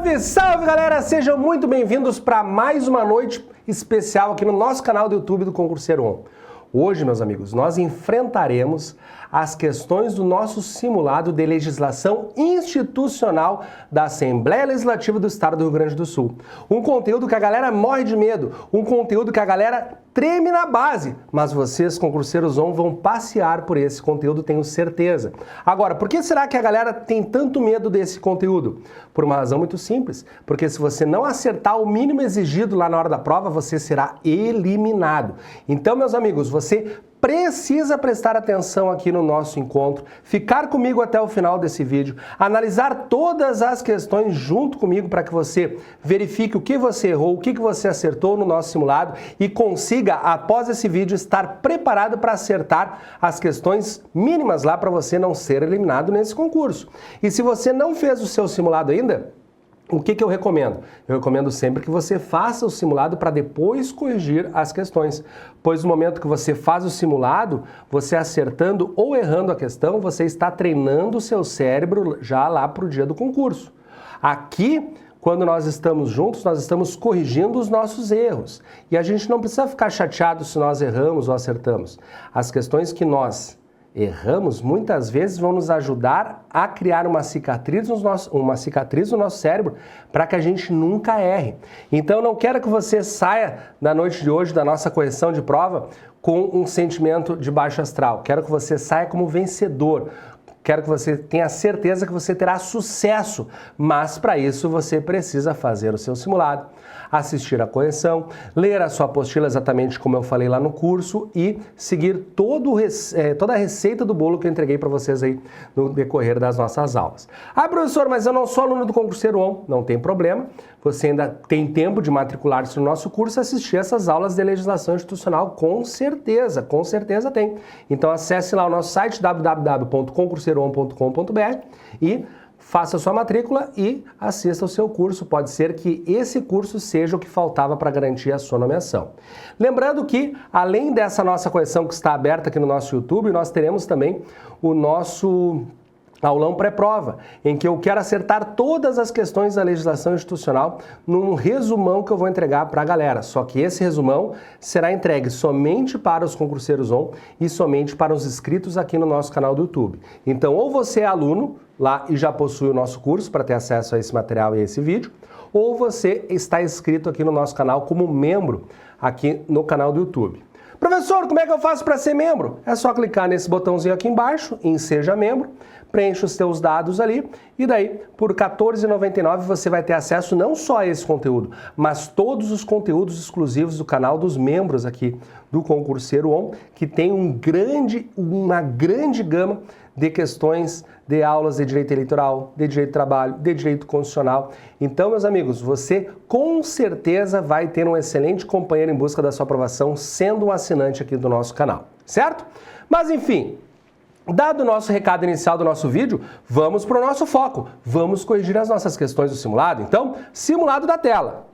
Salve, salve galera! Sejam muito bem-vindos para mais uma noite especial aqui no nosso canal do YouTube do Concurseiro On. Hoje, meus amigos, nós enfrentaremos as questões do nosso simulado de legislação institucional da Assembleia Legislativa do Estado do Rio Grande do Sul. Um conteúdo que a galera morre de medo, um conteúdo que a galera treme na base, mas vocês, concurseiros ON, vão passear por esse conteúdo, tenho certeza. Agora, por que será que a galera tem tanto medo desse conteúdo? Por uma razão muito simples, porque se você não acertar o mínimo exigido lá na hora da prova, você será eliminado. Então, meus amigos, você precisa prestar atenção aqui no nosso encontro, ficar comigo até o final desse vídeo, analisar todas as questões junto comigo para que você verifique o que você errou, o que você acertou no nosso simulado e consiga, após esse vídeo, estar preparado para acertar as questões mínimas lá para você não ser eliminado nesse concurso. E se você não fez o seu simulado ainda, o que eu recomendo? Eu recomendo sempre que você faça o simulado para depois corrigir as questões, pois no momento que você faz o simulado, você acertando ou errando a questão, você está treinando o seu cérebro já lá para o dia do concurso. Aqui, quando nós estamos juntos, nós estamos corrigindo os nossos erros. E a gente não precisa ficar chateado se nós erramos ou acertamos. As questões que nós erramos, muitas vezes vão nos ajudar a criar uma cicatriz no nosso cérebro para que a gente nunca erre. Então, eu não quero que você saia da noite de hoje, da nossa correção de prova, com um sentimento de baixo astral. Quero que você saia como vencedor. Quero que você tenha certeza que você terá sucesso, mas para isso você precisa fazer o seu simulado, assistir a correção, ler a sua apostila exatamente como eu falei lá no curso e seguir toda a receita do bolo que eu entreguei para vocês aí no decorrer das nossas aulas. Ah, professor, mas eu não sou aluno do Concurseiro On. Não tem problema, você ainda tem tempo de matricular-se no nosso curso e assistir essas aulas de legislação institucional, com certeza tem. Então acesse lá o nosso site www.concurseiroon.com.br e faça a sua matrícula e assista o seu curso. Pode ser que esse curso seja o que faltava para garantir a sua nomeação. Lembrando que, além dessa nossa correção que está aberta aqui no nosso YouTube, nós teremos também o nosso aulão pré-prova, em que eu quero acertar todas as questões da legislação institucional num resumão que eu vou entregar para a galera. Só que esse resumão será entregue somente para os concurseiros ON e somente para os inscritos aqui no nosso canal do YouTube. Então, ou você é aluno lá e já possui o nosso curso para ter acesso a esse material e a esse vídeo, ou você está inscrito aqui no nosso canal como membro aqui no canal do YouTube. Professor, como é que eu faço para ser membro? É só clicar nesse botãozinho aqui embaixo, em Seja Membro, preenche os seus dados ali e daí, por R$ 14,99, você vai ter acesso não só a esse conteúdo, mas todos os conteúdos exclusivos do canal dos membros aqui do Concurseiro On, que tem uma grande gama de questões de aulas de direito eleitoral, de direito do trabalho, de direito constitucional. Então, meus amigos, você com certeza vai ter um excelente companheiro em busca da sua aprovação sendo um assinante aqui do nosso canal, certo? Mas, enfim, dado o nosso recado inicial do nosso vídeo, vamos para o nosso foco. Vamos corrigir as nossas questões do simulado. Então, simulado da tela.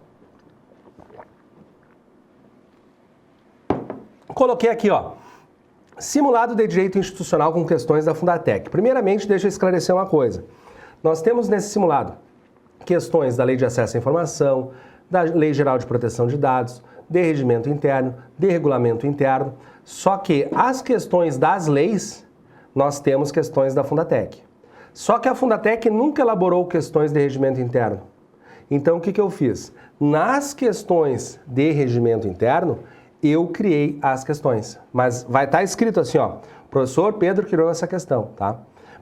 Coloquei aqui, ó, simulado de direito institucional com questões da Fundatec. Primeiramente, deixa eu esclarecer uma coisa. Nós temos nesse simulado questões da Lei de Acesso à Informação, da Lei Geral de Proteção de Dados, de regimento interno, de regulamento interno, só que as questões das leis, nós temos questões da Fundatec. Só que a Fundatec nunca elaborou questões de regimento interno. Então, o que eu fiz? Nas questões de regimento interno, eu criei as questões, mas vai estar escrito assim, ó, professor Pedro criou essa questão, tá?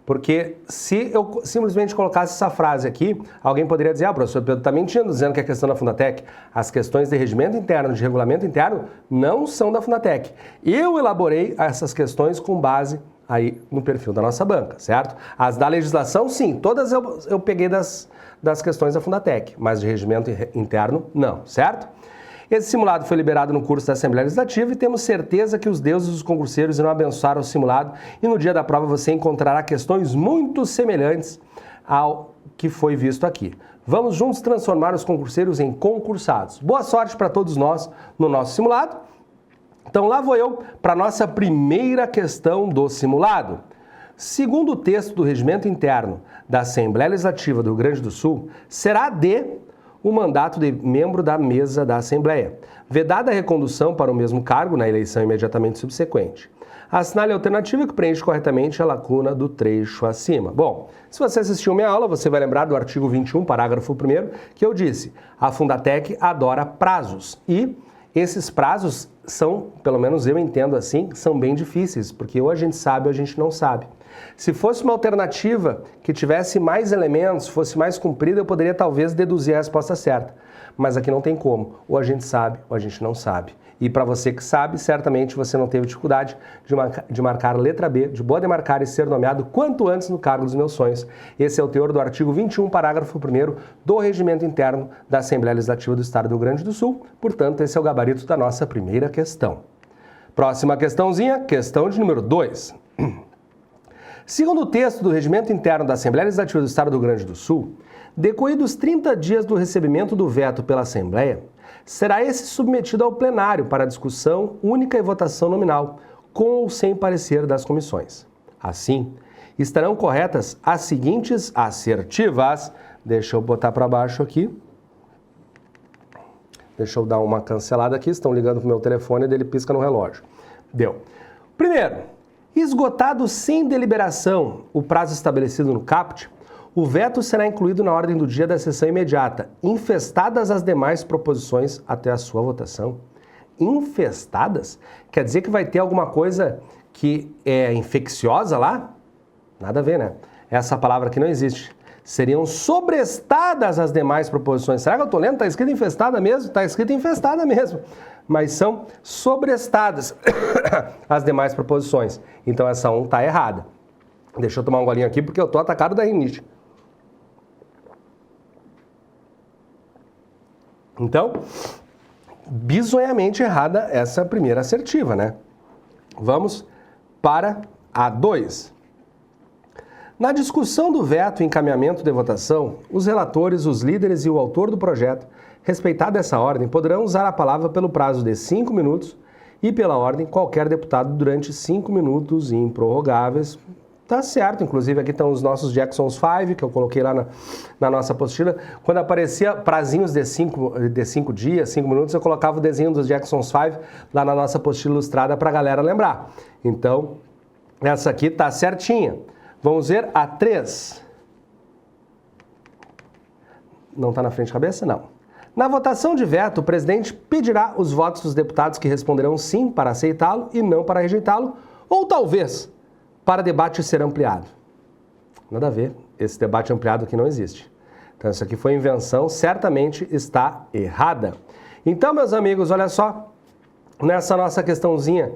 Porque se eu simplesmente colocasse essa frase aqui, alguém poderia dizer, professor Pedro está mentindo, dizendo que é questão da Fundatec. As questões de regimento interno, de regulamento interno, não são da Fundatec. Eu elaborei essas questões com base aí no perfil da nossa banca, certo? As da legislação, sim, todas eu peguei das questões da Fundatec, mas de regimento interno, não, certo? Esse simulado foi liberado no curso da Assembleia Legislativa e temos certeza que os deuses dos concurseiros irão abençoar o simulado e no dia da prova você encontrará questões muito semelhantes ao que foi visto aqui. Vamos juntos transformar os concurseiros em concursados. Boa sorte para todos nós no nosso simulado. Então lá vou eu para a nossa primeira questão do simulado. Segundo o texto do Regimento Interno da Assembleia Legislativa do Rio Grande do Sul, será o mandato de membro da mesa da Assembleia, vedada a recondução para o mesmo cargo na eleição imediatamente subsequente. Assinale a alternativa que preenche corretamente a lacuna do trecho acima. Bom, se você assistiu minha aula, você vai lembrar do artigo 21, parágrafo 1º, que eu disse: a Fundatec adora prazos. E esses prazos são, pelo menos eu entendo assim, são bem difíceis, porque ou a gente sabe ou a gente não sabe. Se fosse uma alternativa que tivesse mais elementos, fosse mais comprida, eu poderia talvez deduzir a resposta certa. Mas aqui não tem como. Ou a gente sabe ou a gente não sabe. E para você que sabe, certamente você não teve dificuldade de marcar a letra B, de boa de marcar e ser nomeado quanto antes no cargo dos meus sonhos. Esse é o teor do artigo 21, parágrafo 1º do Regimento Interno da Assembleia Legislativa do Estado do Rio Grande do Sul. Portanto, esse é o gabarito da nossa primeira questão. Próxima questãozinha, questão de número 2. Segundo o texto do Regimento Interno da Assembleia Legislativa do Estado do Rio Grande do Sul, decorridos 30 dias do recebimento do veto pela Assembleia, será esse submetido ao plenário para discussão única e votação nominal, com ou sem parecer das comissões. Assim, estarão corretas as seguintes assertivas. Deixa eu botar para baixo aqui. Deixa eu dar uma cancelada aqui. Estão ligando para o meu telefone e ele pisca no relógio. Deu. Primeiro, esgotado sem deliberação o prazo estabelecido no caput, o veto será incluído na ordem do dia da sessão imediata, infestadas as demais proposições até a sua votação. Infestadas? Quer dizer que vai ter alguma coisa que é infecciosa lá? Nada a ver, né? Essa palavra aqui não existe. Seriam sobrestadas as demais proposições. Será que eu estou lendo? Está escrito infestada mesmo? Está escrito infestada mesmo. Mas são sobrestadas as demais proposições. Então essa 1 está errada. Deixa eu tomar um golinho aqui porque eu estou atacado da rinite. Então, bizonhamente errada essa primeira assertiva, né? Vamos para a 2. Na discussão do veto e encaminhamento de votação, os relatores, os líderes e o autor do projeto, respeitada essa ordem, poderão usar a palavra pelo prazo de 5 minutos e, pela ordem, qualquer deputado durante 5 minutos improrrogáveis. Tá certo, inclusive aqui estão os nossos Jackson's 5, que eu coloquei lá na nossa apostila. Quando aparecia prazinhos de 5 dias, 5 minutos, eu colocava o desenho dos Jackson's 5 lá na nossa apostila ilustrada para a galera lembrar. Então, essa aqui tá certinha. Vamos ver a 3. Não está na frente de cabeça? Não. Na votação de veto, o presidente pedirá os votos dos deputados que responderão sim para aceitá-lo e não para rejeitá-lo, ou talvez para debate ser ampliado. Nada a ver, esse debate ampliado aqui não existe. Então isso aqui foi invenção, certamente está errada. Então, meus amigos, olha só, nessa nossa questãozinha,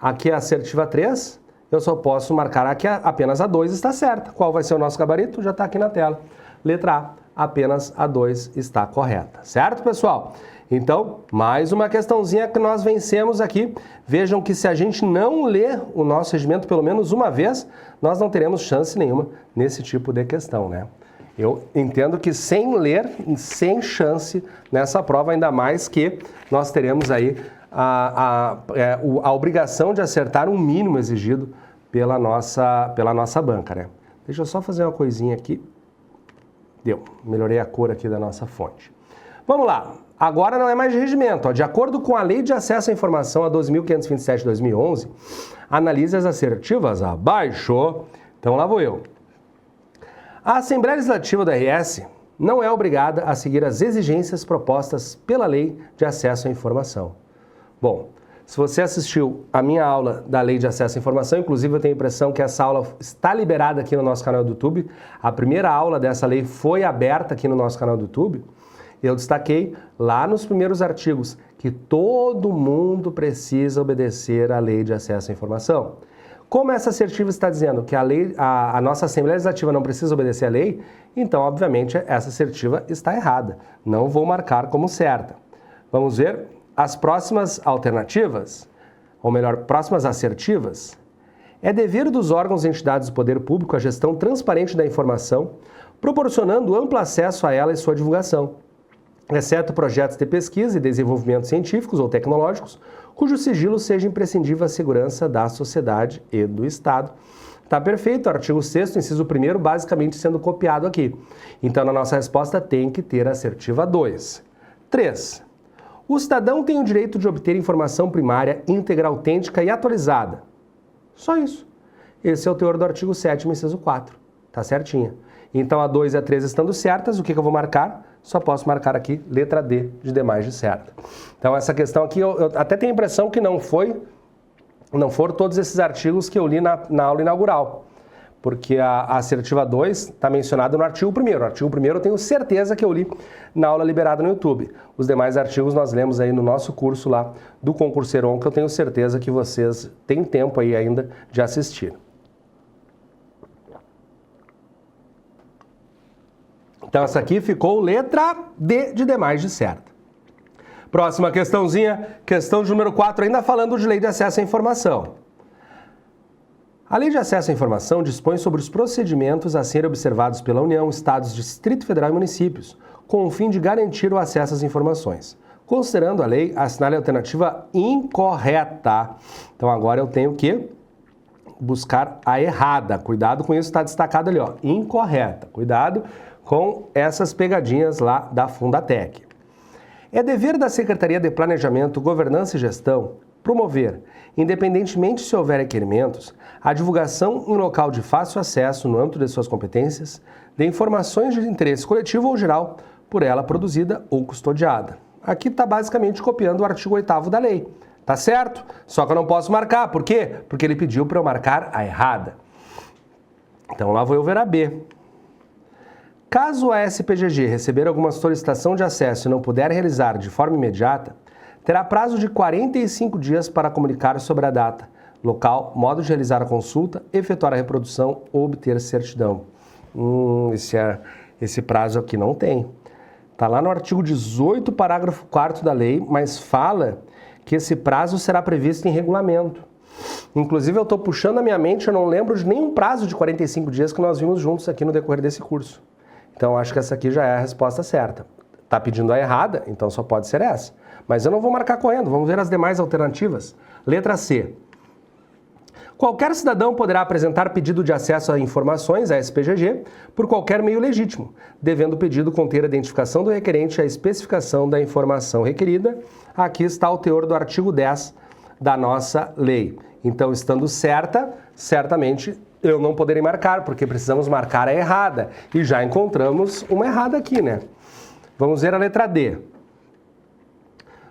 aqui é a assertiva 3, eu só posso marcar aqui apenas a 2 está certa. Qual vai ser o nosso gabarito? Já está aqui na tela. Letra A, apenas a 2 está correta. Certo, pessoal? Então, mais uma questãozinha que nós vencemos aqui. Vejam que se a gente não ler o nosso regimento pelo menos uma vez, nós não teremos chance nenhuma nesse tipo de questão, né? Eu entendo que sem ler, sem chance nessa prova, ainda mais que nós teremos aí a obrigação de acertar um mínimo exigido pela nossa banca, né? Deixa eu só fazer uma coisinha aqui. Deu. Melhorei a cor aqui da nossa fonte. Vamos lá. Agora não é mais de regimento. De acordo com a Lei de Acesso à Informação a 12.527 de 2011, analise as assertivas abaixo. Então lá vou eu. A Assembleia Legislativa do RS não é obrigada a seguir as exigências propostas pela Lei de Acesso à Informação. Bom, se você assistiu a minha aula da Lei de Acesso à Informação, inclusive eu tenho a impressão que essa aula está liberada aqui no nosso canal do YouTube, a primeira aula dessa lei foi aberta aqui no nosso canal do YouTube, eu destaquei lá nos primeiros artigos que todo mundo precisa obedecer à Lei de Acesso à Informação. Como essa assertiva está dizendo que a nossa Assembleia Legislativa não precisa obedecer à lei, então, obviamente, essa assertiva está errada. Não vou marcar como certa. Vamos ver as próximas alternativas, ou melhor, próximas assertivas. É dever dos órgãos e entidades do poder público a gestão transparente da informação, proporcionando amplo acesso a ela e sua divulgação, exceto projetos de pesquisa e desenvolvimento científicos ou tecnológicos, cujo sigilo seja imprescindível à segurança da sociedade e do Estado. Tá perfeito, artigo 6º, inciso 1º, basicamente sendo copiado aqui. Então, na nossa resposta tem que ter a assertiva 2. 3. O cidadão tem o direito de obter informação primária, íntegra, autêntica e atualizada. Só isso. Esse é o teor do artigo 7º, inciso 4. Tá certinha. Então, a 2 e a 3 estando certas, o que eu vou marcar? Só posso marcar aqui letra D de demais de certa. Então, essa questão aqui, eu até tenho a impressão que não foram todos esses artigos que eu li na aula inaugural, porque a assertiva 2 está mencionada no artigo 1º. O artigo 1º eu tenho certeza que eu li na aula liberada no YouTube. Os demais artigos nós lemos aí no nosso curso lá do Concurseiro 1, que eu tenho certeza que vocês têm tempo aí ainda de assistir. Então essa aqui ficou letra D de demais de certa. Próxima questãozinha, questão de número 4, ainda falando de Lei de Acesso à Informação. A Lei de Acesso à Informação dispõe sobre os procedimentos a serem observados pela União, Estados, Distrito Federal e municípios, com o fim de garantir o acesso às informações. Considerando a lei, assinale a alternativa incorreta. Então agora eu tenho que buscar a errada. Cuidado com isso, está destacado ali, ó, incorreta. Cuidado com essas pegadinhas lá da Fundatec. É dever da Secretaria de Planejamento, Governança e Gestão promover, independentemente se houver requerimentos, a divulgação em local de fácil acesso no âmbito de suas competências de informações de interesse coletivo ou geral por ela produzida ou custodiada. Aqui está basicamente copiando o artigo 8º da lei. Tá certo? Só que eu não posso marcar. Por quê? Porque ele pediu para eu marcar a errada. Então lá vou eu ver a B. Caso a SPGG receber alguma solicitação de acesso e não puder realizar de forma imediata, terá prazo de 45 dias para comunicar sobre a data, local, modo de realizar a consulta, efetuar a reprodução ou obter certidão. Esse prazo aqui não tem. Está lá no artigo 18, parágrafo 4º da lei, mas fala que esse prazo será previsto em regulamento. Inclusive, eu estou puxando a minha mente, eu não lembro de nenhum prazo de 45 dias que nós vimos juntos aqui no decorrer desse curso. Então, acho que essa aqui já é a resposta certa. Está pedindo a errada, então só pode ser essa. Mas eu não vou marcar correndo, vamos ver as demais alternativas. Letra C. Qualquer cidadão poderá apresentar pedido de acesso a informações, a SPGG, por qualquer meio legítimo, devendo o pedido conter a identificação do requerente e a especificação da informação requerida. Aqui está o teor do artigo 10 da nossa lei. Então, estando certa, certamente eu não poderei marcar, porque precisamos marcar a errada. E já encontramos uma errada aqui, né? Vamos ver a letra D.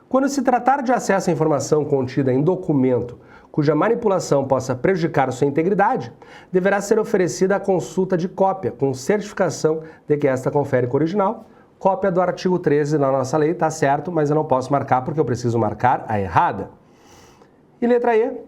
Quando se tratar de acesso à informação contida em documento cuja manipulação possa prejudicar sua integridade, deverá ser oferecida a consulta de cópia, com certificação de que esta confere com o original. Cópia do artigo 13 da nossa lei, tá certo, mas eu não posso marcar porque eu preciso marcar a errada. E letra E.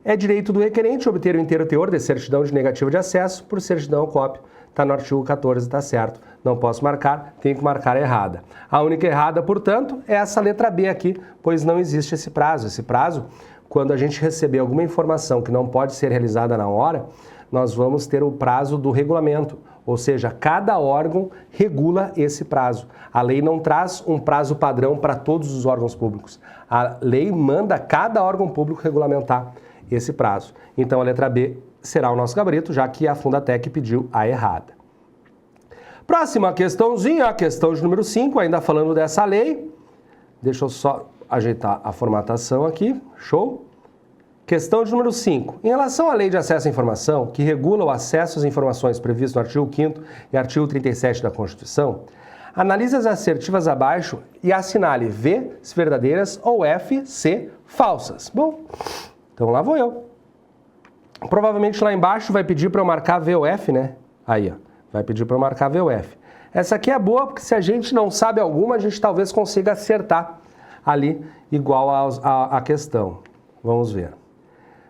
É direito do requerente obter o inteiro teor de certidão de negativa de acesso por certidão ou cópia. Está no artigo 14, está certo. Não posso marcar, tenho que marcar a errada. A única errada, portanto, é essa letra B aqui, pois não existe esse prazo. Esse prazo, quando a gente receber alguma informação que não pode ser realizada na hora, nós vamos ter o prazo do regulamento. Ou seja, cada órgão regula esse prazo. A lei não traz um prazo padrão para todos os órgãos públicos. A lei manda cada órgão público regulamentar esse prazo. Então a letra B será o nosso gabarito, já que a Fundatec pediu a errada. Próxima questãozinha, a questão de número 5, ainda falando dessa lei. Deixa eu só ajeitar a formatação aqui, show? Questão de número 5. Em relação à Lei de Acesso à Informação, que regula o acesso às informações previsto no artigo 5º e artigo 37 da Constituição, analise as assertivas abaixo e assinale V, se verdadeiras, ou F, se falsas. Bom, então lá vou eu. Provavelmente lá embaixo vai pedir para eu marcar V ou F, né? Aí, ó. Vai pedir para eu marcar V ou F. Essa aqui é boa porque se a gente não sabe alguma, a gente talvez consiga acertar ali igual à questão. Vamos ver.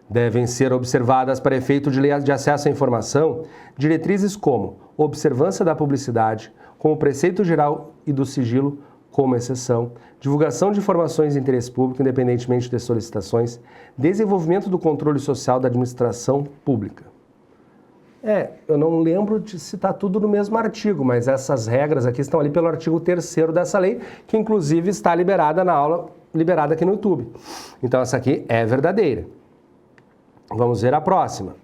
Devem ser observadas para efeito de lei de acesso à informação diretrizes como observância da publicidade, como preceito geral e do sigilo, como exceção, divulgação de informações de interesse público, independentemente de solicitações, desenvolvimento do controle social da administração pública. Eu não lembro de se está tudo no mesmo artigo, mas essas regras aqui estão ali pelo artigo 3º dessa lei, que inclusive está liberada na aula, liberada aqui no YouTube. Então essa aqui é verdadeira. Vamos ver a próxima.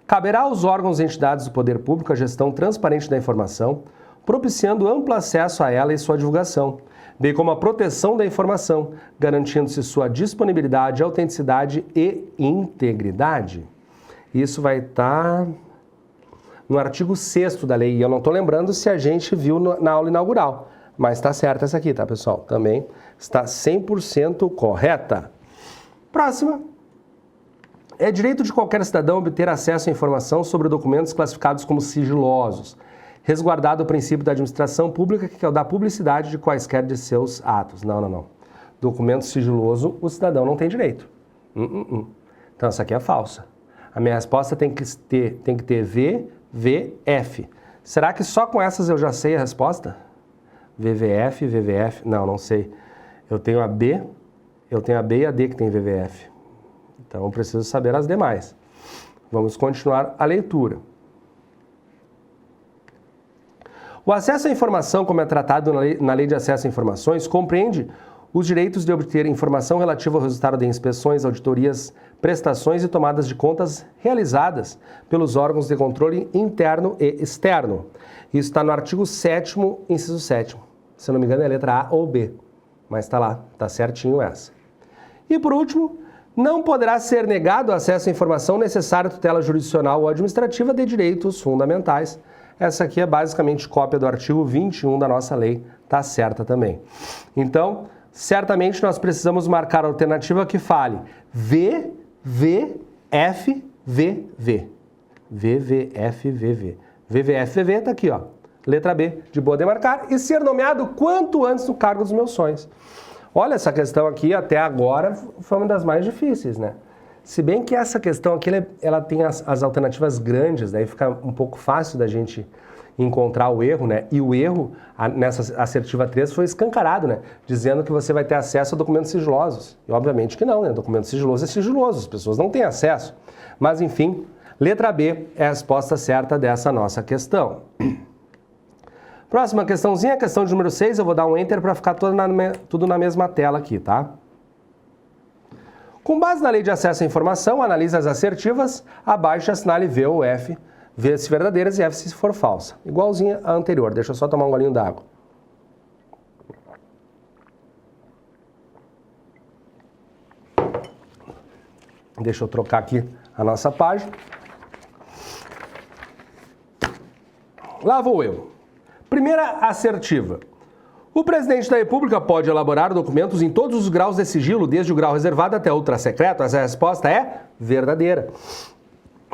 Caberá aos órgãos e entidades do poder público a gestão transparente da informação, propiciando amplo acesso a ela e sua divulgação, bem como a proteção da informação, garantindo-se sua disponibilidade, autenticidade e integridade. Isso vai estar no artigo 6º da lei, e eu não estou lembrando se a gente viu na aula inaugural, mas está certa essa aqui, tá, pessoal? Também está 100% correta. Próxima. É direito de qualquer cidadão obter acesso à informação sobre documentos classificados como sigilosos, resguardado o princípio da administração pública, que é o da publicidade de quaisquer de seus atos. Não. Documento sigiloso, o cidadão não tem direito. Então, essa aqui é falsa. A minha resposta tem que ter VVF. Será que só com essas eu já sei a resposta? VVF. Não sei. Eu tenho a B e a D que tem VVF. Então, eu preciso saber as demais. Vamos continuar a leitura. O acesso à informação, como é tratado na Lei de Acesso a Informações, compreende os direitos de obter informação relativa ao resultado de inspeções, auditorias, prestações e tomadas de contas realizadas pelos órgãos de controle interno e externo. Isso está no artigo 7º, inciso 7º. Se não me engano, é a letra A ou B, mas está lá, está certinho essa. E por último, não poderá ser negado acesso à informação necessária à tutela jurisdicional ou administrativa de direitos fundamentais. Essa aqui é basicamente cópia do artigo 21 da nossa lei, está certa também. Então, certamente nós precisamos marcar a alternativa que fale VVFVV. VVFVV. VVFVV está aqui, ó. Letra B, de boa demarcar, e ser nomeado quanto antes no cargo dos meus sonhos. Olha, essa questão aqui, até agora, foi uma das mais difíceis, né? Se bem que essa questão aqui, ela tem as alternativas grandes, daí fica um pouco fácil da gente encontrar o erro, né? E o erro, nessa assertiva 3, foi escancarado, né? Dizendo que você vai ter acesso a documentos sigilosos. E obviamente que não, né? Documento sigiloso é sigiloso, as pessoas não têm acesso. Mas, enfim, letra B é a resposta certa dessa nossa questão. Próxima questãozinha, questão de número 6, eu vou dar um Enter para ficar tudo na mesma tela aqui, tá? Com base na Lei de Acesso à Informação, analise as assertivas, abaixo assinale V ou F, V se verdadeiras e F se for falsa. Igualzinha à anterior, deixa eu só tomar um golinho d'água. Deixa eu trocar aqui a nossa página. Lá vou eu. Primeira assertiva. O presidente da República pode elaborar documentos em todos os graus de sigilo, desde o grau reservado até ultra secreto? Essa resposta é verdadeira.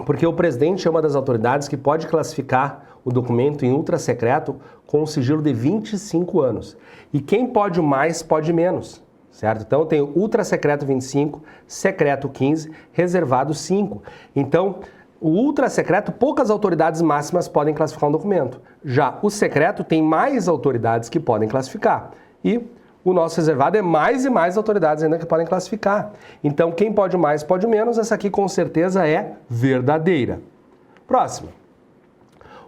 Porque o presidente é uma das autoridades que pode classificar o documento em ultra secreto com um sigilo de 25 anos. E quem pode mais, pode menos, certo? Então eu tenho ultra secreto 25, secreto 15, reservado 5. Então, o ultra secreto, poucas autoridades máximas podem classificar um documento. Já o secreto tem mais autoridades que podem classificar. E o nosso reservado é mais e mais autoridades ainda que podem classificar. Então, quem pode mais, pode menos. Essa aqui com certeza é verdadeira. Próxima.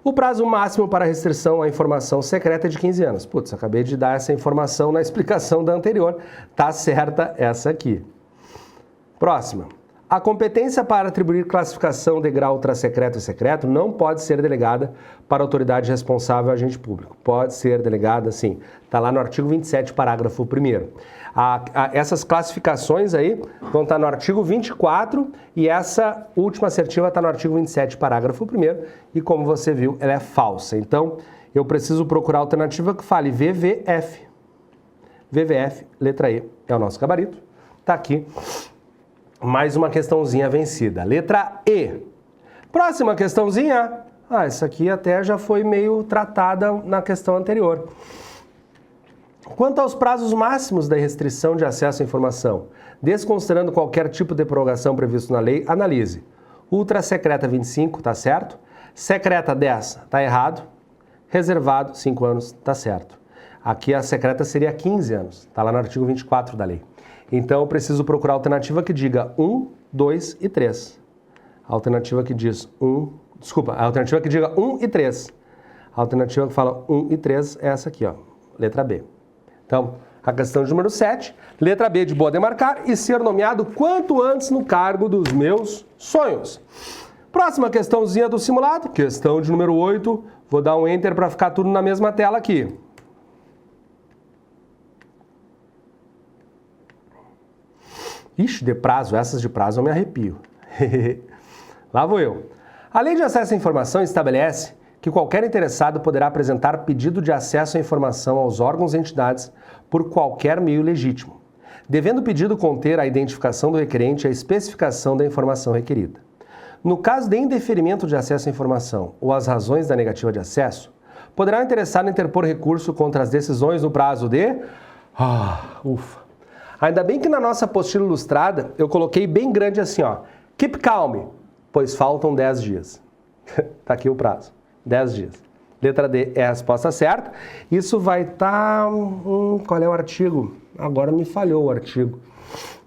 O prazo máximo para restrição à informação secreta é de 15 anos. Putz, acabei de dar essa informação na explicação da anterior. Tá certa essa aqui. Próxima. A competência para atribuir classificação de grau ultrasecreto e secreto não pode ser delegada para a autoridade responsável ou agente público. Pode ser delegada, sim. Está lá no artigo 27, parágrafo 1º. Essas classificações aí vão estar no artigo 24 e essa última assertiva está no artigo 27, parágrafo 1º. E como você viu, ela é falsa. Então, eu preciso procurar a alternativa que fale VVF. VVF, letra E, é o nosso gabarito. Está aqui. Mais uma questãozinha vencida. Letra E. Próxima questãozinha. Essa aqui até já foi meio tratada na questão anterior. Quanto aos prazos máximos da restrição de acesso à informação, desconsiderando qualquer tipo de prorrogação previsto na lei, analise. Ultra secreta 25, tá certo? Secreta 10, tá errado. Reservado 5 anos, tá certo. Aqui a secreta seria 15 anos, tá lá no artigo 24 da lei. Então, eu preciso procurar a alternativa que diga 1, 2 e 3. A alternativa que diz a alternativa que diga 1 e 3. A alternativa que fala 1 e 3 é essa aqui, ó, letra B. Então, a questão de número 7, letra B de boa demarcar e ser nomeado quanto antes no cargo dos meus sonhos. Próxima questãozinha do simulado, questão de número 8. Vou dar um Enter para ficar tudo na mesma tela aqui. Ixi, de prazo, essas de prazo eu me arrepio. Lá vou eu. A Lei de Acesso à Informação estabelece que qualquer interessado poderá apresentar pedido de acesso à informação aos órgãos e entidades por qualquer meio legítimo, devendo o pedido conter a identificação do requerente e a especificação da informação requerida. No caso de indeferimento de acesso à informação ou as razões da negativa de acesso, poderá o interessado interpor recurso contra as decisões no prazo de... ufa! Ainda bem que na nossa apostila ilustrada eu coloquei bem grande assim, ó. Keep calm, pois faltam 10 dias. Tá aqui o prazo, 10 dias. Letra D é a resposta certa. Isso vai estar... qual é o artigo? Agora me falhou o artigo.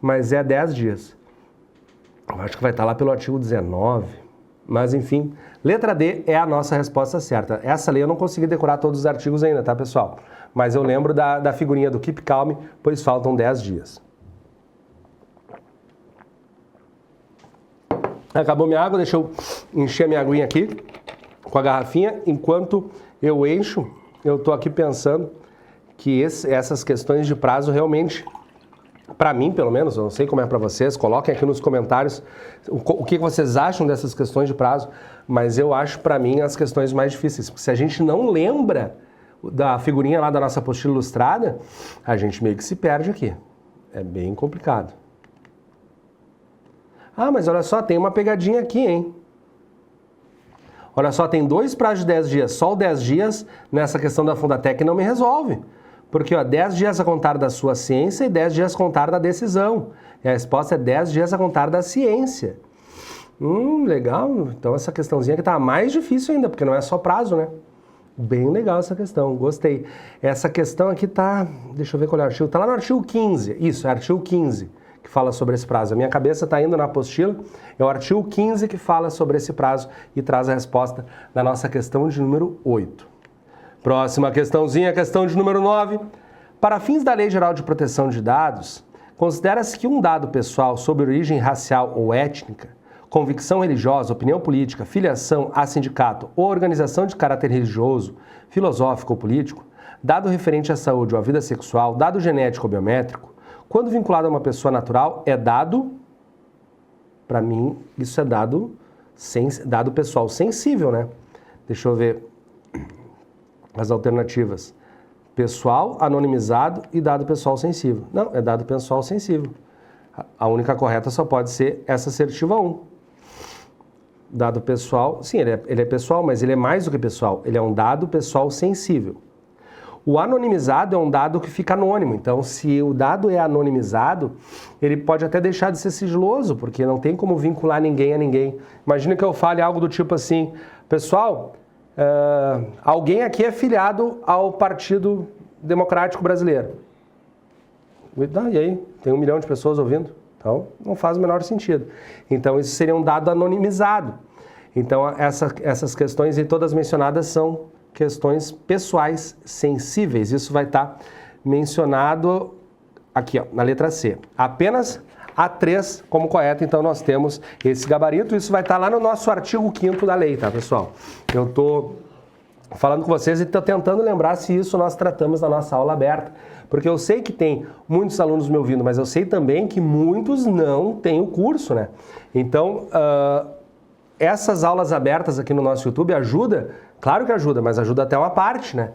Mas é 10 dias. Eu acho que vai estar lá pelo artigo 19. Mas enfim, letra D é a nossa resposta certa. Essa lei eu não consegui decorar todos os artigos ainda, tá, pessoal? Mas eu lembro da figurinha do Keep Calm, pois faltam 10 dias. Acabou minha água, deixa eu encher minha aguinha aqui com a garrafinha. Enquanto eu encho, eu estou aqui pensando que essas questões de prazo realmente, para mim pelo menos, eu não sei como é para vocês, coloquem aqui nos comentários o que vocês acham dessas questões de prazo, mas eu acho para mim as questões mais difíceis, porque se a gente não lembra da figurinha lá da nossa apostila ilustrada, a gente meio que se perde aqui. É bem complicado. Ah, mas olha só, tem uma pegadinha aqui, hein? Olha só, tem 2 prazos de 10 dias. Só o 10 dias nessa questão da Fundatec não me resolve. Porque, ó, 10 dias a contar da sua ciência e 10 dias a contar da decisão. E a resposta é 10 dias a contar da ciência. Legal. Então essa questãozinha aqui tá mais difícil ainda, porque não é só prazo, né? Bem legal essa questão, gostei. Essa questão aqui tá... Deixa eu ver qual é o artigo. Tá lá no artigo 15. Isso, é artigo 15 que fala sobre esse prazo. A minha cabeça tá indo na apostila. É o artigo 15 que fala sobre esse prazo e traz a resposta da nossa questão de número 8. Próxima questãozinha, questão de número 9. Para fins da Lei Geral de Proteção de Dados, considera-se que um dado pessoal sobre origem racial ou étnica, convicção religiosa, opinião política, filiação a sindicato ou organização de caráter religioso, filosófico ou político, dado referente à saúde ou à vida sexual, dado genético ou biométrico, quando vinculado a uma pessoa natural, é dado, para mim, isso é dado pessoal sensível, né? Deixa eu ver as alternativas. Pessoal, anonimizado e dado pessoal sensível. Não, é dado pessoal sensível. A única correta só pode ser essa assertiva 1. Dado pessoal, sim, ele é pessoal, mas ele é mais do que pessoal. Ele é um dado pessoal sensível. O anonimizado é um dado que fica anônimo. Então, se o dado é anonimizado, ele pode até deixar de ser sigiloso, porque não tem como vincular ninguém a ninguém. Imagina que eu fale algo do tipo assim, pessoal, alguém aqui é filiado ao Partido Democrático Brasileiro. E aí? Tem 1 milhão de pessoas ouvindo? Então, não faz o menor sentido. Então, isso seria um dado anonimizado. Então, essas questões aí todas mencionadas são questões pessoais sensíveis. Isso vai estar mencionado aqui, ó, na letra C. Apenas a 3 como correto, então nós temos esse gabarito. Isso vai estar lá no nosso artigo 5º da lei, tá, pessoal? Eu estou falando com vocês e estou tentando lembrar se isso nós tratamos na nossa aula aberta. Porque eu sei que tem muitos alunos me ouvindo, mas eu sei também que muitos não têm o curso, né? Então, essas aulas abertas aqui no nosso YouTube ajuda, claro que ajuda, mas ajuda até uma parte, né?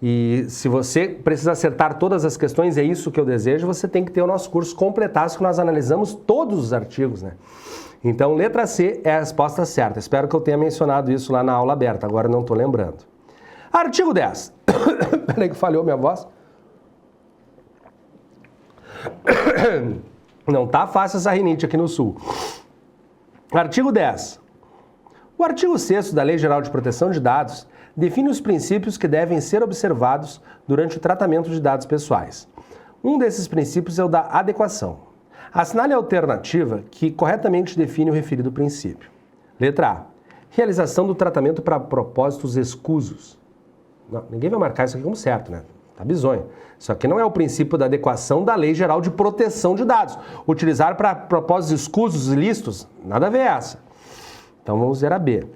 E se você precisa acertar todas as questões, é isso que eu desejo, você tem que ter o nosso curso completado, que nós analisamos todos os artigos, né? Então, letra C é a resposta certa. Espero que eu tenha mencionado isso lá na aula aberta, agora não estou lembrando. Artigo 10. Peraí que falhou minha voz. Não tá fácil essa rinite aqui no Sul. Artigo 10. O artigo 6º da Lei Geral de Proteção de Dados define os princípios que devem ser observados durante o tratamento de dados pessoais. Um desses princípios é o da adequação. Assinale a alternativa que corretamente define o referido princípio. Letra A. Realização do tratamento para propósitos escusos. Não, ninguém vai marcar isso aqui como certo, né? Tá bizonho. Isso aqui não é o princípio da adequação da Lei Geral de Proteção de Dados. Utilizar para propósitos escusos e ilícitos, nada a ver essa. Então vamos ver a B.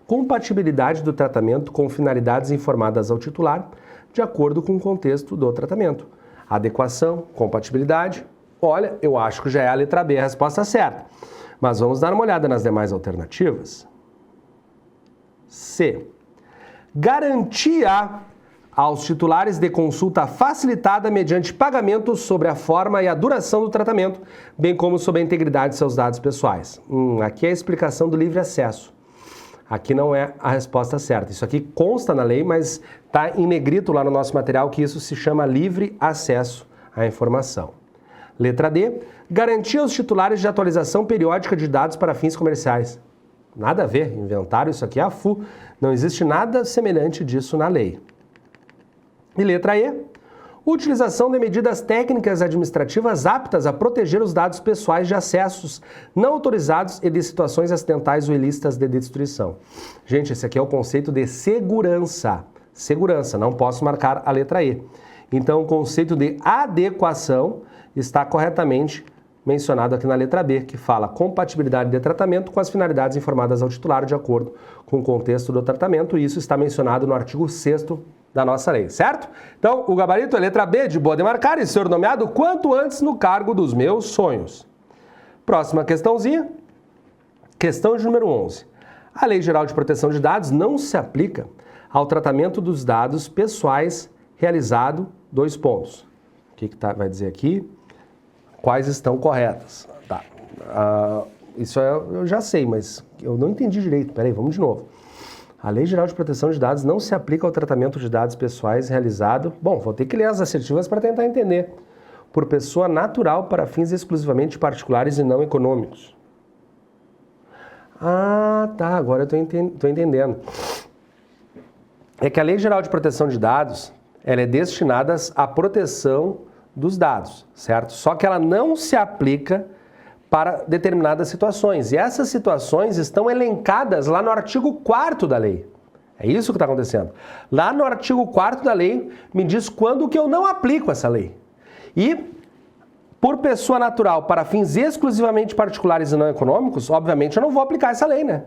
Compatibilidade do tratamento com finalidades informadas ao titular, de acordo com o contexto do tratamento. Adequação, compatibilidade. Olha, eu acho que já é a letra B a resposta certa. Mas vamos dar uma olhada nas demais alternativas. C. Garantia aos titulares de consulta facilitada mediante pagamento sobre a forma e a duração do tratamento, bem como sobre a integridade de seus dados pessoais. Aqui é a explicação do livre acesso. Aqui não é a resposta certa. Isso aqui consta na lei, mas está em negrito lá no nosso material que isso se chama livre acesso à informação. Letra D. Garantia aos titulares de atualização periódica de dados para fins comerciais. Nada a ver, inventaram isso aqui a FU. Não existe nada semelhante disso na lei. E letra E. Utilização de medidas técnicas administrativas aptas a proteger os dados pessoais de acessos não autorizados e de situações acidentais ou ilícitas de destruição. Gente, esse aqui é o conceito de segurança. Segurança, não posso marcar a letra E. Então, o conceito de adequação está corretamente mencionado aqui na letra B, que fala compatibilidade de tratamento com as finalidades informadas ao titular de acordo com o contexto do tratamento, e isso está mencionado no artigo 6º da nossa lei, certo? Então, o gabarito é letra B, de boa de marcar, e ser nomeado quanto antes no cargo dos meus sonhos. Próxima questãozinha, questão de número 11. A Lei Geral de Proteção de Dados não se aplica ao tratamento dos dados pessoais realizado, dois pontos. O que vai dizer aqui? Quais estão corretas? Tá. Isso eu já sei, mas eu não entendi direito. Peraí, vamos de novo. A Lei Geral de Proteção de Dados não se aplica ao tratamento de dados pessoais realizado... Bom, vou ter que ler as assertivas para tentar entender. Por pessoa natural para fins exclusivamente particulares e não econômicos. Ah, tá. Agora eu estou entendendo. É que a Lei Geral de Proteção de Dados, ela é destinada à proteção dos dados, certo? Só que ela não se aplica para determinadas situações. E essas situações estão elencadas lá no artigo 4º da lei. É isso que está acontecendo. Lá no artigo 4º da lei, me diz quando que eu não aplico essa lei. E, por pessoa natural, para fins exclusivamente particulares e não econômicos, obviamente eu não vou aplicar essa lei, né?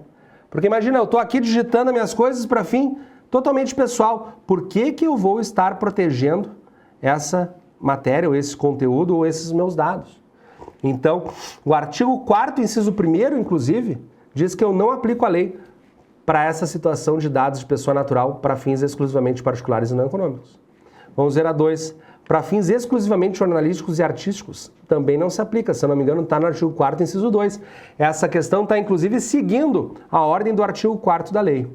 Porque imagina, eu estou aqui digitando as minhas coisas para fim totalmente pessoal. Por que que eu vou estar protegendo essa matéria, ou esse conteúdo, ou esses meus dados? Então, o artigo 4º, inciso 1º, inclusive, diz que eu não aplico a lei para essa situação de dados de pessoa natural para fins exclusivamente particulares e não econômicos. Vamos ver a 2. Para fins exclusivamente jornalísticos e artísticos, também não se aplica. Se eu não me engano, está no artigo 4º, inciso 2. Essa questão está, inclusive, seguindo a ordem do artigo 4º da lei.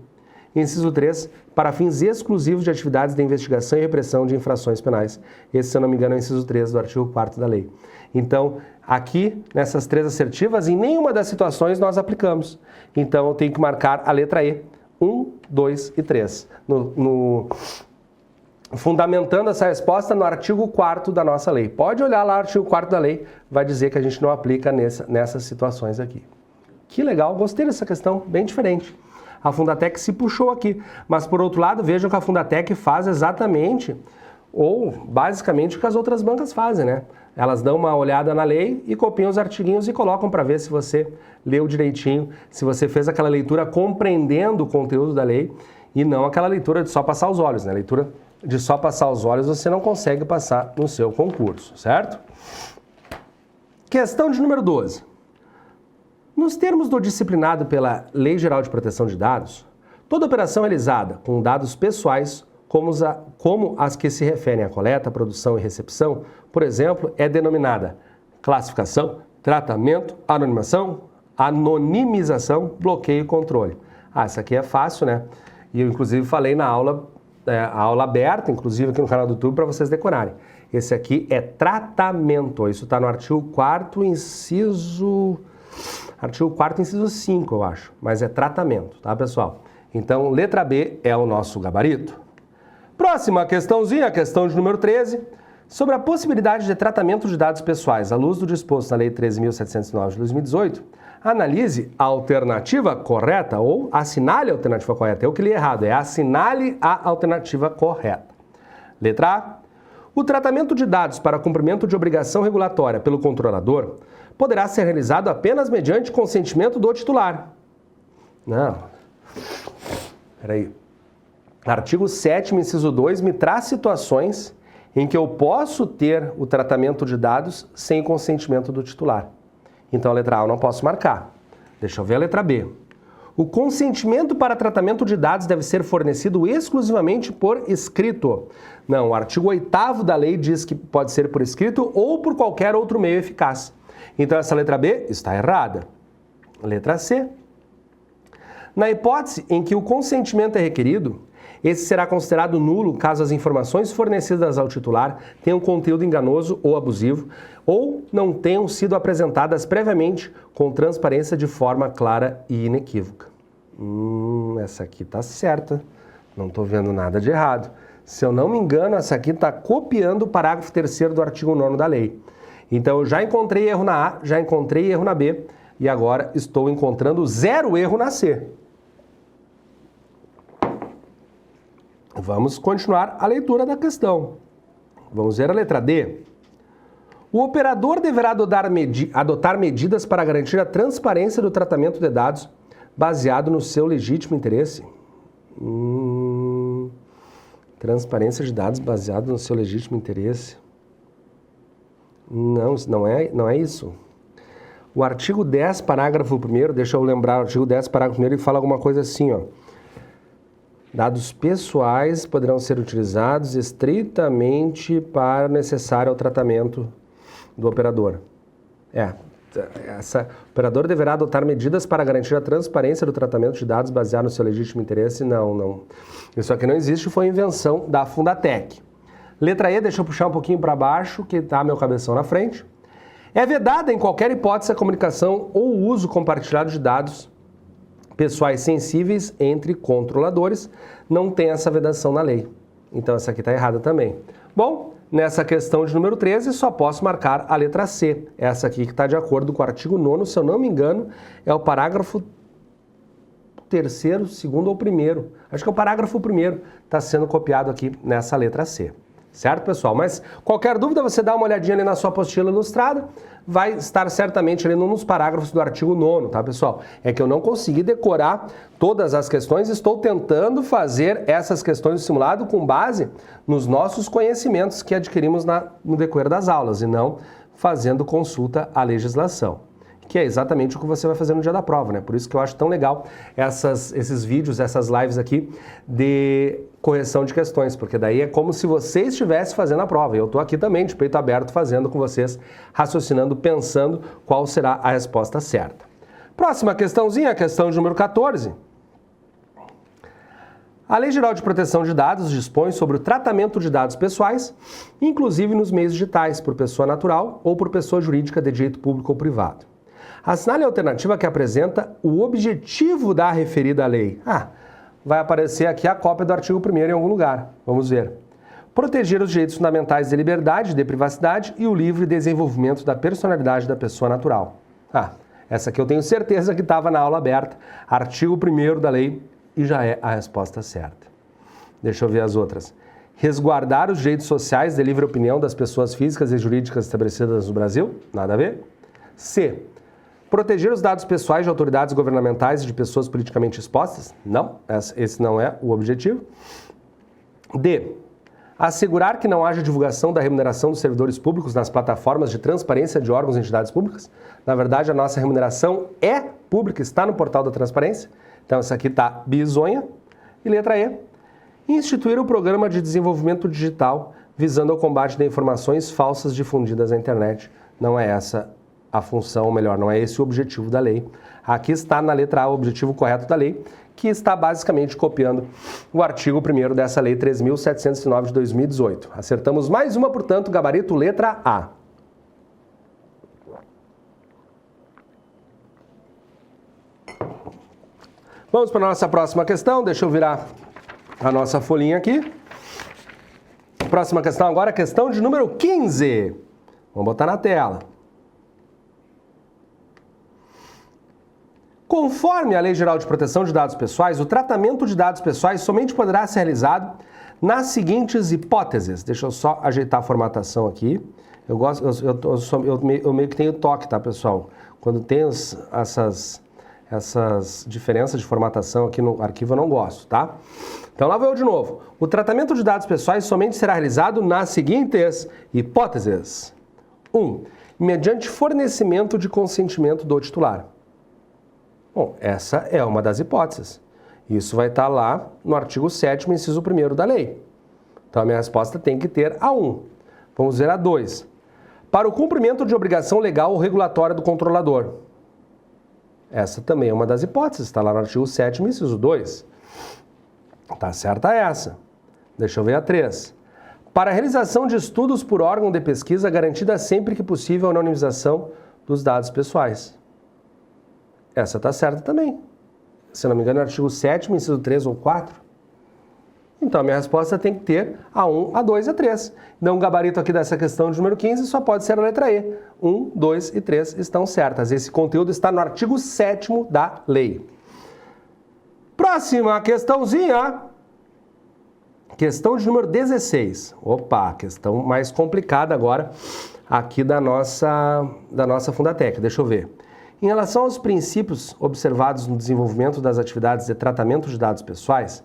Inciso 3, para fins exclusivos de atividades de investigação e repressão de infrações penais. Esse, se eu não me engano, é o inciso 3 do artigo 4º da lei. Então, aqui, nessas três assertivas, em nenhuma das situações nós aplicamos. Então, eu tenho que marcar a letra E, 1, 2 e 3. Fundamentando essa resposta no artigo 4º da nossa lei. Pode olhar lá o artigo 4º da lei, vai dizer que a gente não aplica nessas situações aqui. Que legal, gostei dessa questão, bem diferente. A Fundatec se puxou aqui, mas por outro lado, vejam que a Fundatec faz exatamente, ou basicamente, o que as outras bancas fazem, né? Elas dão uma olhada na lei e copiam os artiguinhos e colocam para ver se você leu direitinho, se você fez aquela leitura compreendendo o conteúdo da lei e não aquela leitura de só passar os olhos, né? Leitura de só passar os olhos você não consegue passar no seu concurso, certo? Questão de número 12. Nos termos do disciplinado pela Lei Geral de Proteção de Dados, toda operação realizada com dados pessoais, como as que se referem à coleta, produção e recepção, por exemplo, é denominada classificação, tratamento, anonimização, bloqueio e controle. Essa aqui é fácil, né? E eu, inclusive, falei na aula, a aula aberta, inclusive aqui no canal do YouTube, para vocês decorarem. Esse aqui é tratamento. Isso está no artigo 4º, inciso... Artigo 4º, inciso 5, eu acho. Mas é tratamento, tá, pessoal? Então, letra B é o nosso gabarito. Próxima questãozinha, questão de número 13. Sobre a possibilidade de tratamento de dados pessoais à luz do disposto na Lei 13.709 de 2018, analise a alternativa correta ou assinale a alternativa correta. Eu que li errado, é assinale a alternativa correta. Letra A. O tratamento de dados para cumprimento de obrigação regulatória pelo controlador poderá ser realizado apenas mediante consentimento do titular. Não. Peraí. Artigo 7º, inciso 2, me traz situações em que eu posso ter o tratamento de dados sem consentimento do titular. Então, a letra A eu não posso marcar. Deixa eu ver a letra B. O consentimento para tratamento de dados deve ser fornecido exclusivamente por escrito. Não, o artigo 8º da lei diz que pode ser por escrito ou por qualquer outro meio eficaz. Então, essa letra B está errada. Letra C. Na hipótese em que o consentimento é requerido, esse será considerado nulo caso as informações fornecidas ao titular tenham conteúdo enganoso ou abusivo ou não tenham sido apresentadas previamente com transparência de forma clara e inequívoca. Essa aqui está certa. Não estou vendo nada de errado. Se eu não me engano, essa aqui está copiando o parágrafo 3º do artigo 9º da lei. Então, eu já encontrei erro na A, já encontrei erro na B e agora estou encontrando 0 erro na C. Vamos continuar a leitura da questão. Vamos ver a letra D. O operador deverá adotar medidas para garantir a transparência do tratamento de dados baseado no seu legítimo interesse. Transparência de dados baseado no seu legítimo interesse. Não é isso. O artigo 10, parágrafo 1º, deixa eu lembrar, o artigo 10, parágrafo 1º, ele fala alguma coisa assim, ó. Dados pessoais poderão ser utilizados estritamente para necessário ao tratamento do operador. O operador deverá adotar medidas para garantir a transparência do tratamento de dados baseado no seu legítimo interesse. Não. Isso aqui não existe, foi invenção da Fundatec. Letra E, deixa eu puxar um pouquinho para baixo, que está meu cabeção na frente. É vedada em qualquer hipótese a comunicação ou o uso compartilhado de dados pessoais sensíveis entre controladores. Não tem essa vedação na lei. Então, essa aqui está errada também. Bom, nessa questão de número 13, só posso marcar a letra C. Essa aqui que está de acordo com o artigo 9º, se eu não me engano, é o parágrafo 3º, 2º ou 1º. Acho que é o parágrafo 1º está sendo copiado aqui nessa letra C. Certo, pessoal? Mas qualquer dúvida, você dá uma olhadinha ali na sua apostila ilustrada, vai estar certamente ali nos parágrafos do artigo 9º, tá, pessoal? É que eu não consegui decorar todas as questões, estou tentando fazer essas questões do simulado com base nos nossos conhecimentos que adquirimos no decorrer das aulas e não fazendo consulta à legislação, que é exatamente o que você vai fazer no dia da prova, né? Por isso que eu acho tão legal esses vídeos, essas lives aqui de correção de questões, porque daí é como se você estivesse fazendo a prova. E eu estou aqui também, de peito aberto, fazendo com vocês, raciocinando, pensando qual será a resposta certa. Próxima questãozinha, a questão de número 14. A Lei Geral de Proteção de Dados dispõe sobre o tratamento de dados pessoais, inclusive nos meios digitais, por pessoa natural ou por pessoa jurídica de direito público ou privado. Assinale a alternativa que apresenta o objetivo da referida lei. Vai aparecer aqui a cópia do artigo 1º em algum lugar. Vamos ver. Proteger os direitos fundamentais de liberdade, de privacidade e o livre desenvolvimento da personalidade da pessoa natural. Essa aqui eu tenho certeza que estava na aula aberta. Artigo 1º da lei e já é a resposta certa. Deixa eu ver as outras. Resguardar os direitos sociais de livre opinião das pessoas físicas e jurídicas estabelecidas no Brasil. Nada a ver. C. Proteger os dados pessoais de autoridades governamentais e de pessoas politicamente expostas? Não, esse não é o objetivo. D. Assegurar que não haja divulgação da remuneração dos servidores públicos nas plataformas de transparência de órgãos e entidades públicas. Na verdade, a nossa remuneração é pública, está no portal da transparência. Então, essa aqui está bizonha. E letra E. Instituir o programa de desenvolvimento digital visando ao combate de informações falsas difundidas na internet. Não é essa a função, ou melhor, não é esse o objetivo da lei. Aqui está na letra A o objetivo correto da lei, que está basicamente copiando o artigo 1º dessa lei 3.709 de 2018. Acertamos mais uma, portanto, gabarito letra A. Vamos para a nossa próxima questão, deixa eu virar a nossa folhinha aqui. Próxima questão agora, questão de número 15. Vamos botar na tela. Conforme a Lei Geral de Proteção de Dados Pessoais, o tratamento de dados pessoais somente poderá ser realizado nas seguintes hipóteses. Deixa eu só ajeitar a formatação aqui. Eu meio que tenho toque, tá, pessoal? Quando tem essas diferenças de formatação aqui no arquivo eu não gosto, tá? Então lá vou eu de novo. O tratamento de dados pessoais somente será realizado nas seguintes hipóteses. 1. Mediante fornecimento de consentimento do titular. Bom, essa é uma das hipóteses. Isso vai estar lá no artigo 7º, inciso 1º da lei. Então a minha resposta tem que ter a 1. Vamos ver a 2. Para o cumprimento de obrigação legal ou regulatória do controlador. Essa também é uma das hipóteses, está lá no artigo 7º, inciso 2. Tá certa essa. Deixa eu ver a 3. Para a realização de estudos por órgão de pesquisa, garantida sempre que possível a anonimização dos dados pessoais. Essa está certa também. Se não me engano, é o artigo 7º, inciso 3 ou 4. Então, a minha resposta tem que ter a 1, a 2 e a 3. Então, o gabarito aqui dessa questão de número 15 só pode ser a letra E. 1, 2 e 3 estão certas. Esse conteúdo está no artigo 7º da lei. Próxima questãozinha. Questão de número 16. Opa, questão mais complicada agora aqui da nossa Fundatec. Deixa eu ver. Em relação aos princípios observados no desenvolvimento das atividades de tratamento de dados pessoais,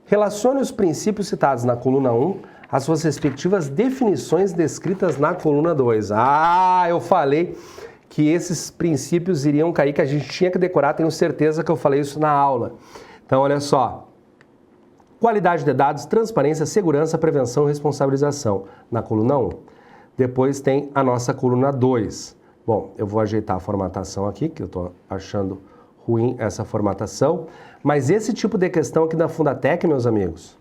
relacione os princípios citados na coluna 1 às suas respectivas definições descritas na coluna 2. Ah, eu falei que esses princípios iriam cair, que a gente tinha que decorar, tenho certeza que eu falei isso na aula. Então, olha só. Qualidade de dados, transparência, segurança, prevenção e responsabilização, na coluna 1. Depois tem a nossa coluna 2. Bom, eu vou ajeitar a formatação aqui, que eu estou achando ruim essa formatação. Mas esse tipo de questão aqui na Fundatec, meus amigos,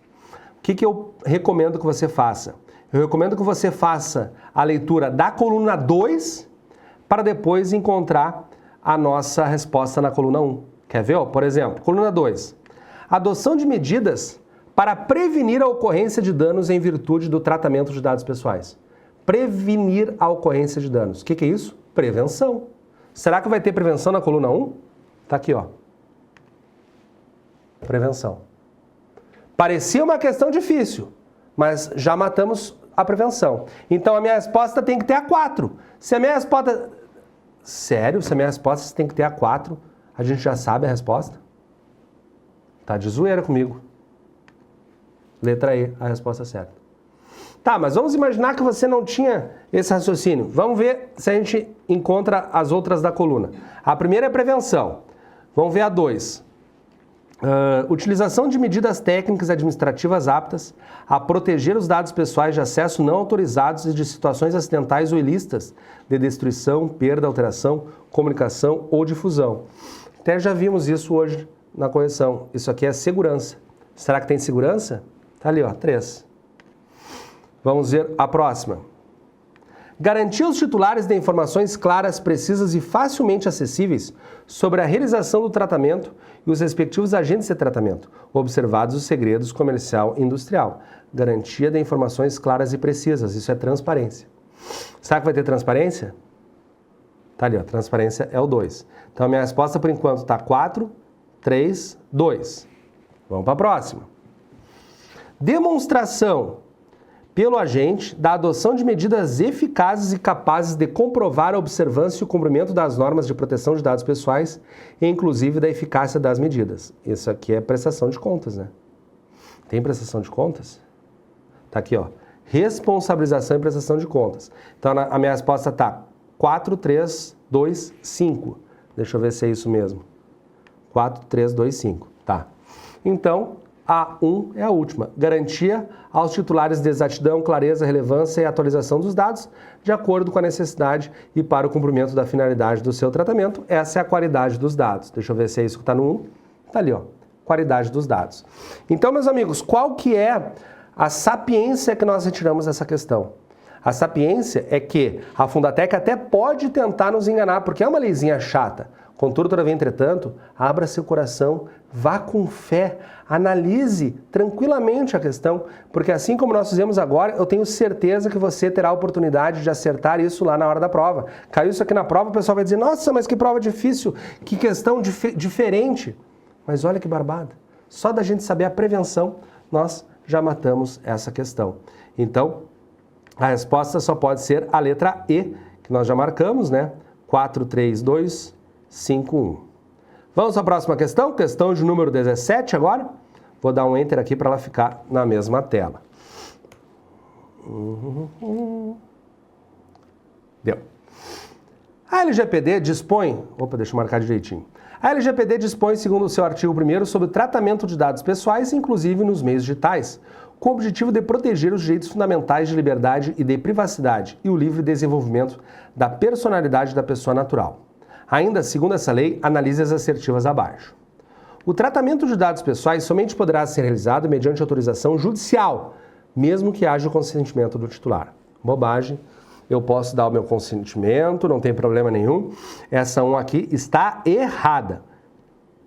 o que eu recomendo que você faça? Eu recomendo que você faça a leitura da coluna 2 para depois encontrar a nossa resposta na coluna 1. Quer ver? Por exemplo, coluna 2. Adoção de medidas para prevenir a ocorrência de danos em virtude do tratamento de dados pessoais. Prevenir a ocorrência de danos. O que é isso? Prevenção. Será que vai ter prevenção na coluna 1? Tá aqui, ó. Prevenção. Parecia uma questão difícil, mas já matamos a prevenção. Então a minha resposta tem que ter a 4. Se a minha resposta... Sério? Se a minha resposta tem que ter a 4, a gente já sabe a resposta? Tá de zoeira comigo. Letra E, a resposta certa. Tá, mas vamos imaginar que você não tinha esse raciocínio. Vamos ver se a gente encontra as outras da coluna. A primeira é prevenção. Vamos ver a 2. Utilização de medidas técnicas e administrativas aptas a proteger os dados pessoais de acesso não autorizados e de situações acidentais ou ilícitas de destruição, perda, alteração, comunicação ou difusão. Até já vimos isso hoje na correção. Isso aqui é segurança. Será que tem segurança? Tá ali, ó, 3. Vamos ver a próxima. Garantir aos titulares de informações claras, precisas e facilmente acessíveis sobre a realização do tratamento e os respectivos agentes de tratamento, observados os segredos comercial e industrial. Garantia de informações claras e precisas, isso é transparência. Será que vai ter transparência? Tá ali, ó, transparência é o 2. Então a minha resposta por enquanto está 4, 3, 2. Vamos para a próxima. Demonstração pelo agente da adoção de medidas eficazes e capazes de comprovar a observância e o cumprimento das normas de proteção de dados pessoais e inclusive da eficácia das medidas. Isso aqui é prestação de contas, né? Tem prestação de contas? Tá aqui, ó. Responsabilização e prestação de contas. Então a minha resposta tá 4, 3, 2, 5. Deixa eu ver se é isso mesmo. 4, 3, 2, 5. Tá. Então, a 1 é a última. Garantia aos titulares de exatidão, clareza, relevância e atualização dos dados, de acordo com a necessidade e para o cumprimento da finalidade do seu tratamento. Essa é a qualidade dos dados. Deixa eu ver se é isso que está no 1. Está ali, ó. Qualidade dos dados. Então, meus amigos, qual que é a sapiência que nós retiramos dessa questão? A sapiência é que a Fundatec até pode tentar nos enganar, porque é uma leizinha chata. Contudo, todavia, entretanto, abra seu coração, vá com fé, analise tranquilamente a questão, porque assim como nós fizemos agora, eu tenho certeza que você terá a oportunidade de acertar isso lá na hora da prova. Caiu isso aqui na prova, o pessoal vai dizer, nossa, mas que prova difícil, que questão diferente. Mas olha que barbada, só da gente saber a prevenção, nós já matamos essa questão. Então, a resposta só pode ser a letra E, que nós já marcamos, né? 4, 3, 2, 5, 1. Vamos à próxima questão, questão de número 17 agora. Vou dar um Enter aqui para ela ficar na mesma tela. Deu. A LGPD dispõe... Opa, deixa eu marcar direitinho. A LGPD dispõe, segundo o seu artigo 1º, sobre o tratamento de dados pessoais, inclusive nos meios digitais, com o objetivo de proteger os direitos fundamentais de liberdade e de privacidade e o livre desenvolvimento da personalidade da pessoa natural. Ainda, segundo essa lei, analise as assertivas abaixo. O tratamento de dados pessoais somente poderá ser realizado mediante autorização judicial, mesmo que haja o consentimento do titular. Bobagem. Eu posso dar o meu consentimento, não tem problema nenhum. Essa 1 aqui está errada.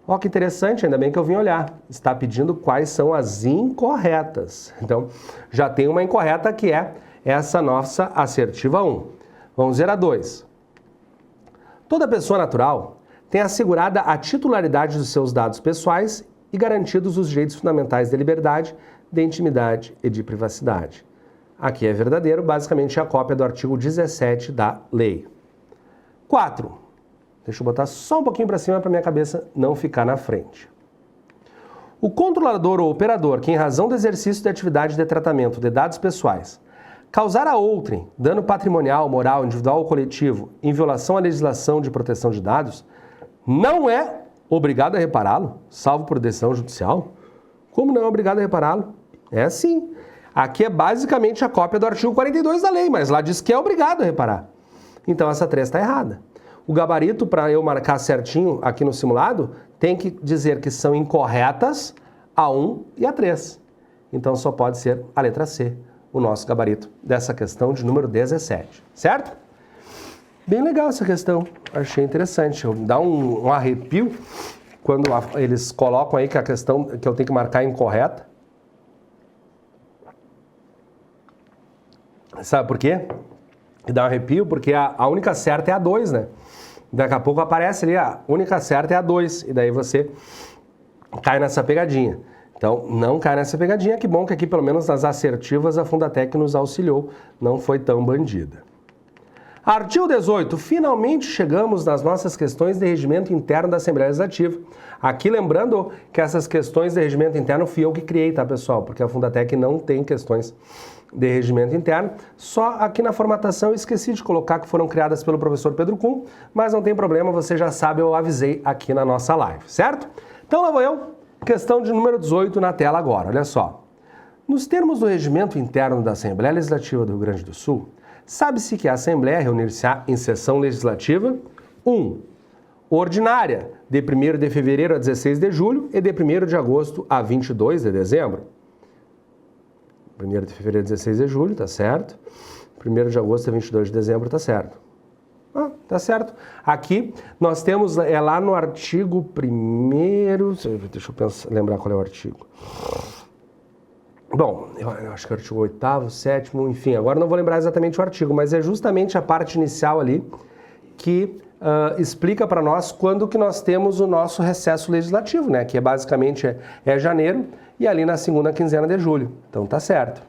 Ó, que interessante, ainda bem que eu vim olhar. Está pedindo quais são as incorretas. Então, já tem uma incorreta que é essa nossa assertiva 1. Vamos ver a 2. Toda pessoa natural tem assegurada a titularidade dos seus dados pessoais e garantidos os direitos fundamentais de liberdade, de intimidade e de privacidade. Aqui é verdadeiro, basicamente é a cópia do artigo 17 da lei. 4. Deixa eu botar só um pouquinho para cima para minha cabeça não ficar na frente. O controlador ou operador que, em razão do exercício de atividade de tratamento de dados pessoais, causar a outrem dano patrimonial, moral, individual ou coletivo em violação à legislação de proteção de dados, não é obrigado a repará-lo, salvo por decisão judicial? Como não é obrigado a repará-lo? É sim. Aqui é basicamente a cópia do artigo 42 da lei, mas lá diz que é obrigado a reparar. Então essa 3 está errada. O gabarito, para eu marcar certinho aqui no simulado, tem que dizer que são incorretas a 1 e a 3. Então só pode ser a letra C, o nosso gabarito dessa questão de número 17, certo? Bem legal essa questão, achei interessante. Dá um arrepio quando eles colocam aí que a questão que eu tenho que marcar é incorreta. Sabe por quê? Dá um arrepio porque a única certa é a 2, né? Daqui a pouco aparece ali, a única certa é a 2, e daí você cai nessa pegadinha. Então, não cai nessa pegadinha, que bom que aqui, pelo menos nas assertivas, a Fundatec nos auxiliou, não foi tão bandida. Artigo 18. Finalmente chegamos nas nossas questões de regimento interno da Assembleia Legislativa. Aqui lembrando que essas questões de regimento interno fui eu que criei, tá, pessoal? Porque a Fundatec não tem questões de regimento interno. Só aqui na formatação eu esqueci de colocar que foram criadas pelo professor Pedro Kuhn, mas não tem problema, você já sabe, eu avisei aqui na nossa live, certo? Então lá vou eu, questão de número 18 na tela agora, olha só. Nos termos do regimento interno da Assembleia Legislativa do Rio Grande do Sul, sabe-se que a Assembleia reunir-se-á em sessão legislativa 1. Ordinária, de 1º de fevereiro a 16 de julho e de 1º de agosto a 22 de dezembro. 1º de fevereiro a 16 de julho, tá certo. 1º de agosto a 22 de dezembro, tá certo. Ah, tá certo. Aqui nós temos, lá no artigo 1º, deixa eu pensar, lembrar qual é o artigo. Bom, eu acho que é o artigo 8º, 7º, enfim, agora não vou lembrar exatamente o artigo, mas é justamente a parte inicial ali que explica para nós quando que nós temos o nosso recesso legislativo, né? Que é basicamente janeiro e ali na segunda quinzena de julho. Então tá certo.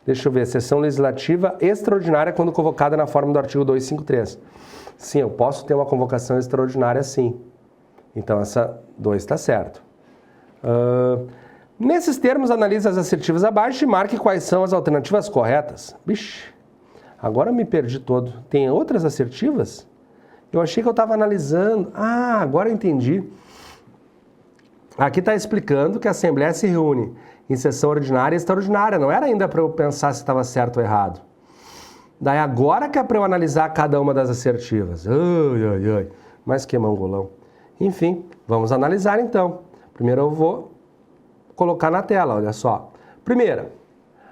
Deixa eu ver, sessão legislativa extraordinária quando convocada na forma do artigo 253. Sim, eu posso ter uma convocação extraordinária sim. Então essa 2 está certo. Nesses termos, analise as assertivas abaixo e marque quais são as alternativas corretas. Bicho, agora eu me perdi todo. Tem outras assertivas? Eu achei que eu estava analisando. Ah, agora eu entendi. Aqui está explicando que a Assembleia se reúne em sessão ordinária e extraordinária. Não era ainda para eu pensar se estava certo ou errado. Daí agora que é para eu analisar cada uma das assertivas. Ai, ai, ai. Mas que mangolão. Enfim, vamos analisar então. Primeiro eu vou colocar na tela, olha só. Primeira,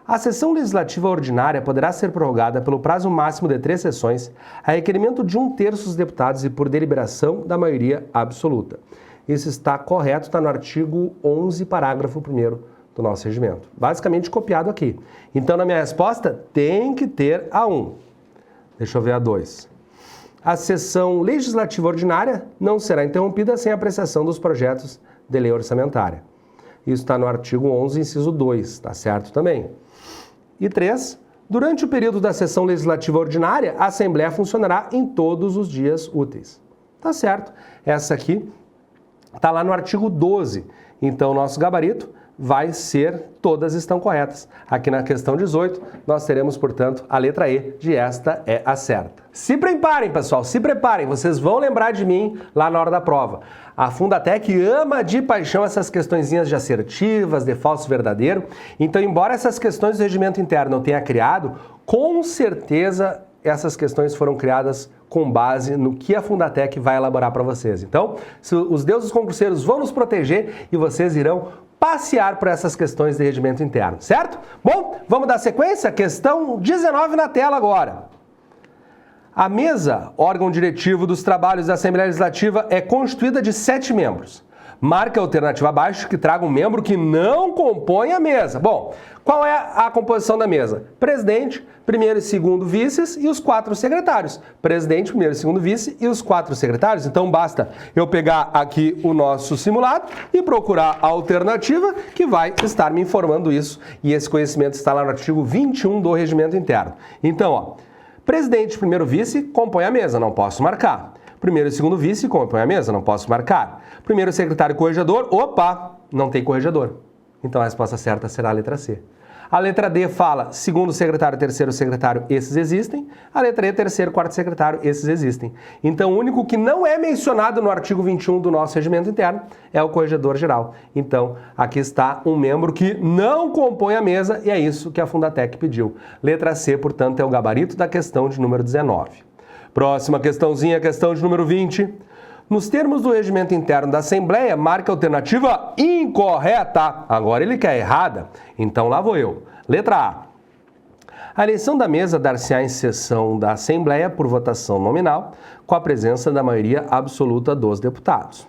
a sessão legislativa ordinária poderá ser prorrogada pelo prazo máximo de 3 sessões, a requerimento de 1/3 dos deputados e por deliberação da maioria absoluta. Isso está correto, está no artigo 11, parágrafo 1º do nosso regimento. Basicamente copiado aqui. Então, na minha resposta, tem que ter a 1. Deixa eu ver a 2. A sessão legislativa ordinária não será interrompida sem apreciação dos projetos de lei orçamentária. Isso está no artigo 11, inciso 2, tá certo também. E 3, durante o período da sessão legislativa ordinária, a Assembleia funcionará em todos os dias úteis. Tá certo. Essa aqui está lá no artigo 12. Então, o nosso gabarito vai ser, todas estão corretas. Aqui na questão 18, nós teremos, portanto, a letra E de esta é a certa. Se preparem, pessoal, se preparem, vocês vão lembrar de mim lá na hora da prova. A Fundatec ama de paixão essas questõezinhas de assertivas, de falso e verdadeiro. Então, embora essas questões do regimento interno eu tenha criado, com certeza essas questões foram criadas com base no que a Fundatec vai elaborar para vocês. Então, os deuses concurseiros vão nos proteger e vocês irão passear por essas questões de regimento interno, certo? Bom, vamos dar sequência? Questão 19 na tela agora. A mesa, órgão diretivo dos trabalhos da Assembleia Legislativa, é constituída de 7 membros. Marque a alternativa abaixo que traga um membro que não compõe a mesa. Bom, qual é a composição da mesa? Presidente, primeiro e segundo vices e os 4 secretários. Presidente, primeiro e segundo vice e os 4 secretários. Então basta eu pegar aqui o nosso simulado e procurar a alternativa que vai estar me informando isso. E esse conhecimento está lá no artigo 21 do Regimento Interno. Então, ó, presidente, primeiro vice, compõe a mesa, não posso marcar. Primeiro e segundo vice, compõe a mesa, não posso marcar. Primeiro secretário e corregedor, opa, não tem corregedor. Então a resposta certa será a letra C. A letra D fala, segundo secretário, terceiro secretário, esses existem. A letra E, terceiro, quarto secretário, esses existem. Então o único que não é mencionado no artigo 21 do nosso regimento interno é o corregedor geral. Então aqui está um membro que não compõe a mesa e é isso que a Fundatec pediu. Letra C, portanto, é o gabarito da questão de número 19. Próxima questãozinha, questão de número 20. Nos termos do regimento interno da Assembleia, marca a alternativa incorreta. Agora ele quer errada, então lá vou eu. Letra A. A eleição da mesa dar-se-á em sessão da Assembleia por votação nominal, com a presença da maioria absoluta dos deputados.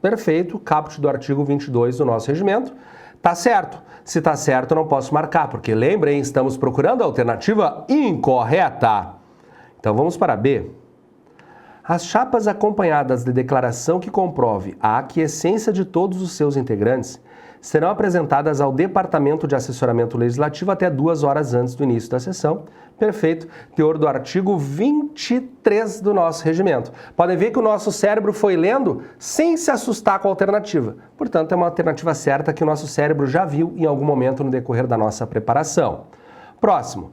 Perfeito, caput do artigo 22 do nosso regimento. Tá certo. Se tá certo, eu não posso marcar, porque lembrem, estamos procurando a alternativa incorreta. Então vamos para B. As chapas acompanhadas de declaração que comprove a aquiescência de todos os seus integrantes serão apresentadas ao Departamento de Assessoramento Legislativo até 2 horas antes do início da sessão. Perfeito, teor do artigo 23 do nosso regimento. Podem ver que o nosso cérebro foi lendo sem se assustar com a alternativa. Portanto, é uma alternativa certa que o nosso cérebro já viu em algum momento no decorrer da nossa preparação. Próximo.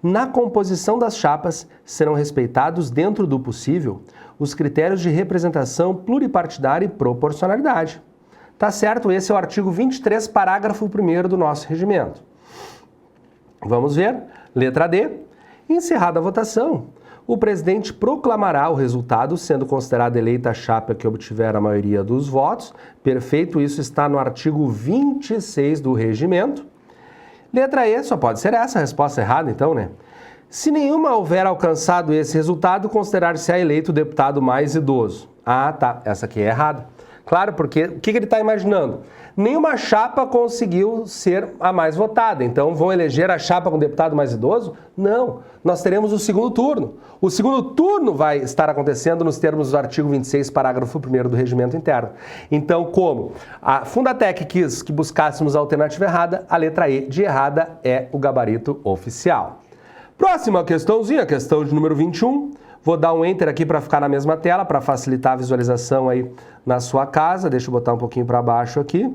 Na composição das chapas, serão respeitados, dentro do possível, os critérios de representação pluripartidária e proporcionalidade. Tá certo? Esse é o artigo 23, parágrafo 1º do nosso regimento. Vamos ver. Letra D. Encerrada a votação, o presidente proclamará o resultado, sendo considerada eleita a chapa que obtiver a maioria dos votos. Perfeito, isso está no artigo 26 do regimento. Letra E, só pode ser essa a resposta errada, então, né? Se nenhuma houver alcançado esse resultado, considerar-se-á eleito o deputado mais idoso. Ah, tá, essa aqui é errada. Claro, porque o que ele está imaginando? Nenhuma chapa conseguiu ser a mais votada, então vão eleger a chapa com o deputado mais idoso? Não, nós teremos o segundo turno. O segundo turno vai estar acontecendo nos termos do artigo 26, parágrafo 1º do regimento interno. Então, como a Fundatec quis que buscássemos a alternativa errada, a letra E de errada é o gabarito oficial. Próxima questãozinha, questão de número 21. Vou dar um Enter aqui para ficar na mesma tela, para facilitar a visualização aí na sua casa. Deixa eu botar um pouquinho para baixo aqui.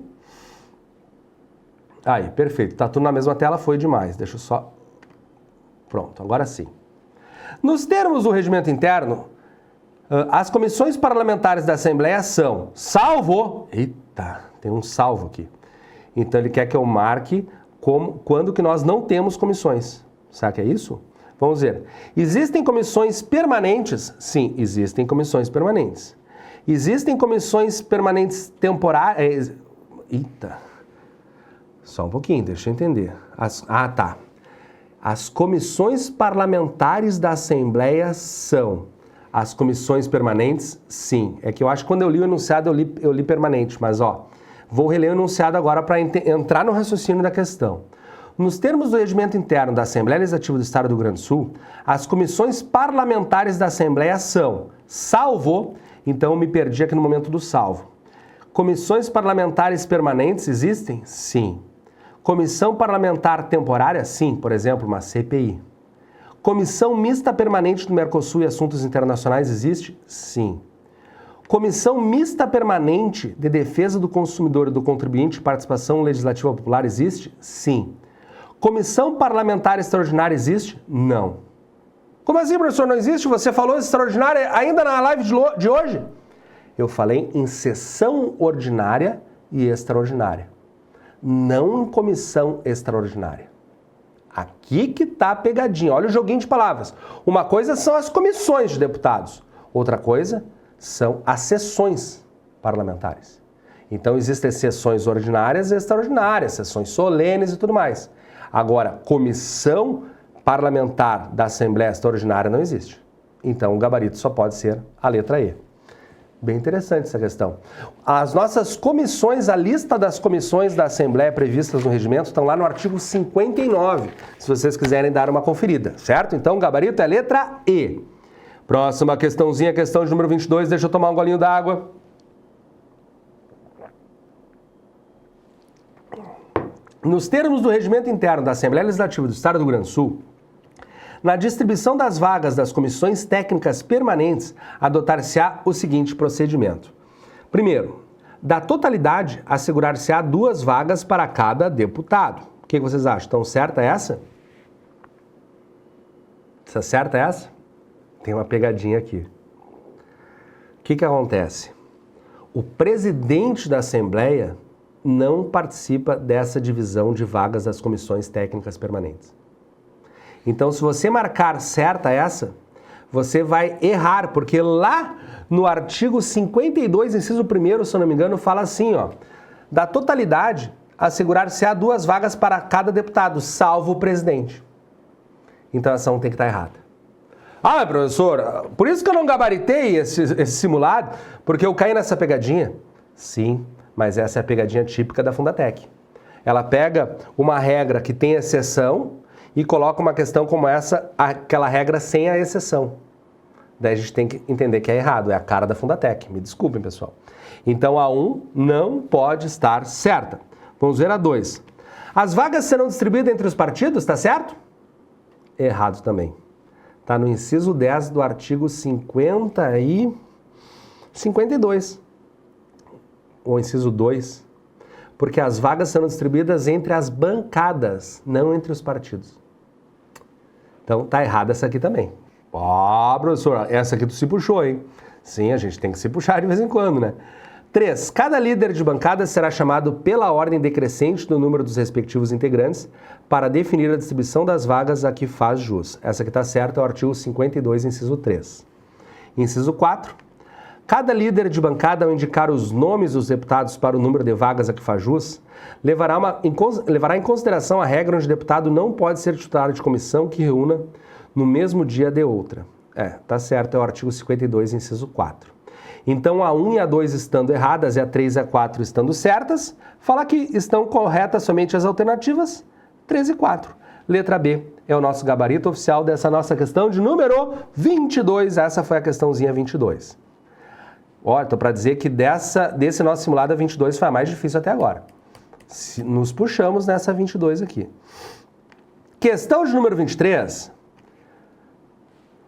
Aí, perfeito. Tá tudo na mesma tela, foi demais. Deixa eu só... Pronto, agora sim. Nos termos do regimento interno, as comissões parlamentares da Assembleia são, salvo... Eita, tem um salvo aqui. Então ele quer que eu marque quando que nós não temos comissões. Será que é isso? Vamos ver. Existem comissões permanentes? Sim, existem comissões permanentes. Existem comissões permanentes temporárias? Eita. Só um pouquinho, deixa eu entender. Tá. As comissões parlamentares da Assembleia são. As comissões permanentes? Sim. É que eu acho que quando eu li o enunciado, eu li permanente, mas ó, vou reler o enunciado agora para entrar no raciocínio da questão. Nos termos do regimento interno da Assembleia Legislativa do Estado do Rio Grande do Sul, as comissões parlamentares da Assembleia são, salvo, então eu me perdi aqui no momento do salvo. Comissões parlamentares permanentes existem? Sim. Comissão parlamentar temporária? Sim, por exemplo, uma CPI. Comissão mista permanente do Mercosul e Assuntos Internacionais existe? Sim. Comissão mista permanente de defesa do consumidor e do contribuinte de participação legislativa popular existe? Sim. Comissão parlamentar extraordinária existe? Não. Como assim, professor, não existe? Você falou extraordinária ainda na live de hoje? Eu falei em sessão ordinária e extraordinária, não em comissão extraordinária. Aqui que tá a pegadinha. Olha o joguinho de palavras. Uma coisa são as comissões de deputados, outra coisa são as sessões parlamentares. Então existem sessões ordinárias e extraordinárias, sessões solenes e tudo mais. Agora, comissão parlamentar da Assembleia Extraordinária não existe. Então o gabarito só pode ser a letra E. Bem interessante essa questão. As nossas comissões, a lista das comissões da Assembleia previstas no regimento estão lá no artigo 59, se vocês quiserem dar uma conferida, certo? Então o gabarito é letra E. Próxima questãozinha, questão de número 22, deixa eu tomar um golinho d'água. Nos termos do regimento interno da Assembleia Legislativa do Estado do Rio Grande do Sul, na distribuição das vagas das comissões técnicas permanentes, adotar-se-á o seguinte procedimento. Primeiro, da totalidade, assegurar-se-á 2 vagas para cada deputado. O que vocês acham? Então, certa essa? Está certa essa? Tem uma pegadinha aqui. O que acontece? O presidente da Assembleia não participa dessa divisão de vagas das comissões técnicas permanentes. Então, se você marcar certa essa, você vai errar, porque lá no artigo 52, inciso 1º, se eu não me engano, fala assim, ó, da totalidade, assegurar-se-á 2 vagas para cada deputado, salvo o presidente. Então, essa tem que estar errada. Ah, professor, por isso que eu não gabaritei esse simulado, porque eu caí nessa pegadinha? Sim, mas essa é a pegadinha típica da Fundatec. Ela pega uma regra que tem exceção e coloca uma questão como essa, aquela regra sem a exceção. Daí a gente tem que entender que é errado, é a cara da Fundatec. Me desculpem, pessoal. Então a 1 não pode estar certa. Vamos ver a 2. As vagas serão distribuídas entre os partidos, tá certo? Errado também. Está no inciso 10 do artigo 52. Ou inciso 2. Porque as vagas serão distribuídas entre as bancadas, não entre os partidos. Então, tá errada essa aqui também. Ó, professor, essa aqui tu se puxou, hein? Sim, a gente tem que se puxar de vez em quando, né? 3. Cada líder de bancada será chamado pela ordem decrescente do número dos respectivos integrantes para definir a distribuição das vagas a que faz jus. Essa aqui tá certa, é o artigo 52, inciso 3. Inciso 4. Cada líder de bancada, ao indicar os nomes dos deputados para o número de vagas a que faz jus, levará em consideração a regra onde o deputado não pode ser titular de comissão que reúna no mesmo dia de outra. Tá certo, é o artigo 52, inciso 4. Então, a 1 e a 2 estando erradas e a 3 e a 4 estando certas, fala que estão corretas somente as alternativas 3 e 4. Letra B é o nosso gabarito oficial dessa nossa questão de número 22. Essa foi a questãozinha 22. Olha, estou para dizer que desse nosso simulado a 22 foi a mais difícil até agora. Nos puxamos nessa 22 aqui. Questão de número 23.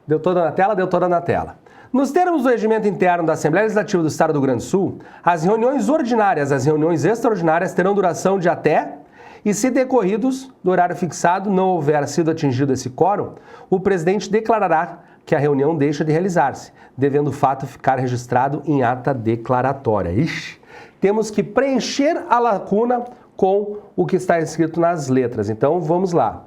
Deu toda na tela? Deu toda na tela. Nos termos do regimento interno da Assembleia Legislativa do Estado do Rio Grande do Sul, as reuniões ordinárias e as reuniões extraordinárias terão duração de até, e se decorridos do horário fixado não houver sido atingido esse quórum, o presidente declarará que a reunião deixa de realizar-se, devendo o fato ficar registrado em ata declaratória. Ixi, temos que preencher a lacuna com o que está escrito nas letras. Então, vamos lá.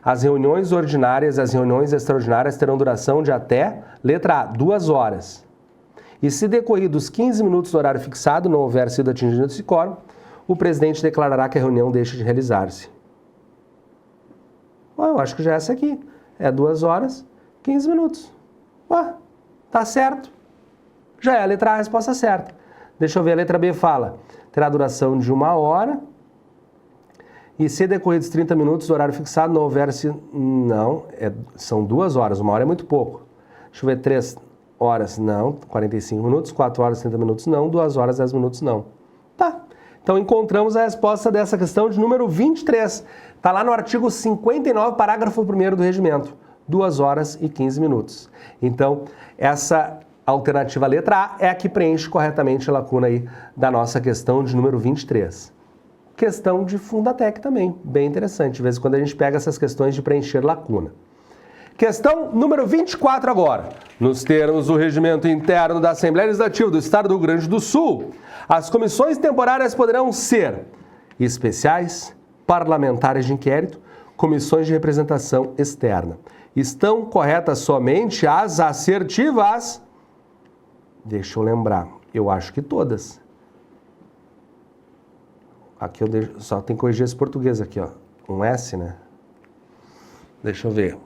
As reuniões ordinárias e as reuniões extraordinárias terão duração de até, letra A, 2 horas. E se decorridos 15 minutos do horário fixado não houver sido atingido esse quórum, o presidente declarará que a reunião deixa de realizar-se. Eu acho que já é essa aqui. É 2 horas, 15 minutos. Tá certo. Já é a letra A, a resposta certa. Deixa eu ver, a letra B fala, terá duração de 1 hora, e se decorridos 30 minutos do horário fixado não houver-se... Não, são 2 horas, 1 hora é muito pouco. Deixa eu ver, 3 horas não, 45 minutos, 4 horas, 30 minutos não, 2 horas, 10 minutos não. Tá, então encontramos a resposta dessa questão de número 23. Está lá no artigo 59, parágrafo 1º do regimento. 2 horas e 15 minutos. Então, essa A alternativa letra A é a que preenche corretamente a lacuna aí da nossa questão de número 23. Questão de Fundatec também, bem interessante. De vez em quando a gente pega essas questões de preencher lacuna. Questão número 24 agora. Nos termos do regimento interno da Assembleia Legislativa do Estado do Rio Grande do Sul, as comissões temporárias poderão ser especiais, parlamentares de inquérito, comissões de representação externa. Estão corretas somente as assertivas? Deixa eu lembrar, eu acho que todas. Aqui eu deixo, só tem que corrigir esse português aqui, ó. Um S, né? Deixa eu ver.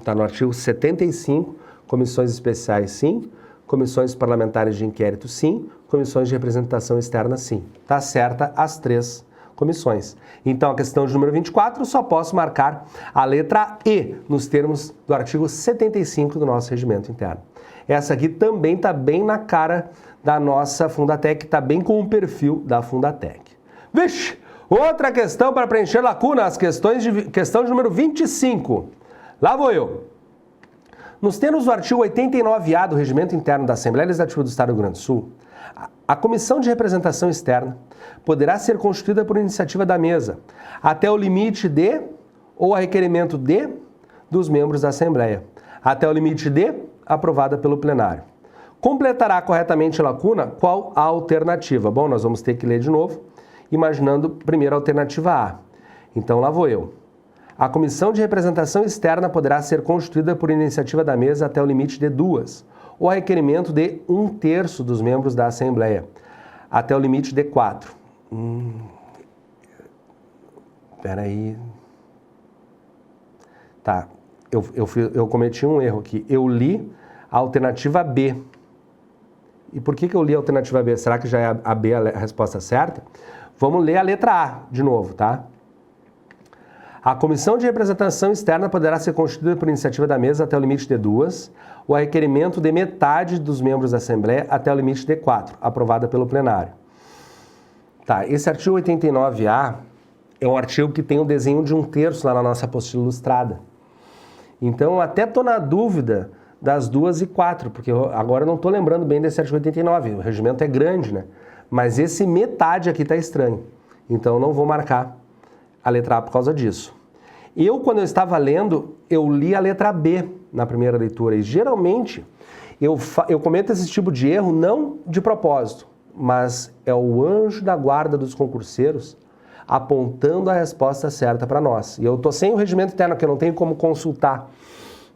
Tá no artigo 75, comissões especiais sim, comissões parlamentares de inquérito sim, comissões de representação externa sim. Tá certa as 3 comissões. Então a questão de número 24 só posso marcar a letra E nos termos do artigo 75 do nosso regimento interno. Essa aqui também tá bem na cara da nossa Fundatec, tá bem com o perfil da Fundatec. Vixe! Outra questão para preencher lacuna, questão de número 25. Lá vou eu. Nos termos do artigo 89A do Regimento Interno da Assembleia Legislativa do Estado do Rio Grande do Sul, a Comissão de Representação Externa poderá ser constituída por iniciativa da mesa, até o limite de, ou a requerimento de, dos membros da Assembleia, até o limite de, aprovada pelo plenário. Completará corretamente a lacuna qual a alternativa? Bom, nós vamos ter que ler de novo, imaginando primeiro a alternativa A. Então lá vou eu. A Comissão de Representação Externa poderá ser constituída por iniciativa da mesa até o limite de 2, ou a requerimento de 1/3 dos membros da Assembleia, até o limite de 4. Peraí. Tá, eu cometi um erro aqui. Eu li a alternativa B. E por que eu li a alternativa B? Será que já é a B a resposta certa? Vamos ler a letra A de novo, tá? A Comissão de Representação Externa poderá ser constituída por iniciativa da mesa até o limite de 2, ou a requerimento de metade dos membros da Assembleia até o limite de 4, aprovada pelo plenário. Tá, esse artigo 89A é um artigo que tem o desenho de 1/3 lá na nossa apostila ilustrada. Então, eu até estou na dúvida das 2 e 4, porque agora eu não estou lembrando bem desse artigo 89, o regimento é grande, né? Mas esse metade aqui está estranho, então eu não vou marcar a letra A por causa disso. Quando eu estava lendo, eu li a letra B na primeira leitura, e geralmente eu cometo esse tipo de erro não de propósito, mas é o anjo da guarda dos concurseiros apontando a resposta certa para nós. E eu estou sem o regimento interno, que eu não tenho como consultar,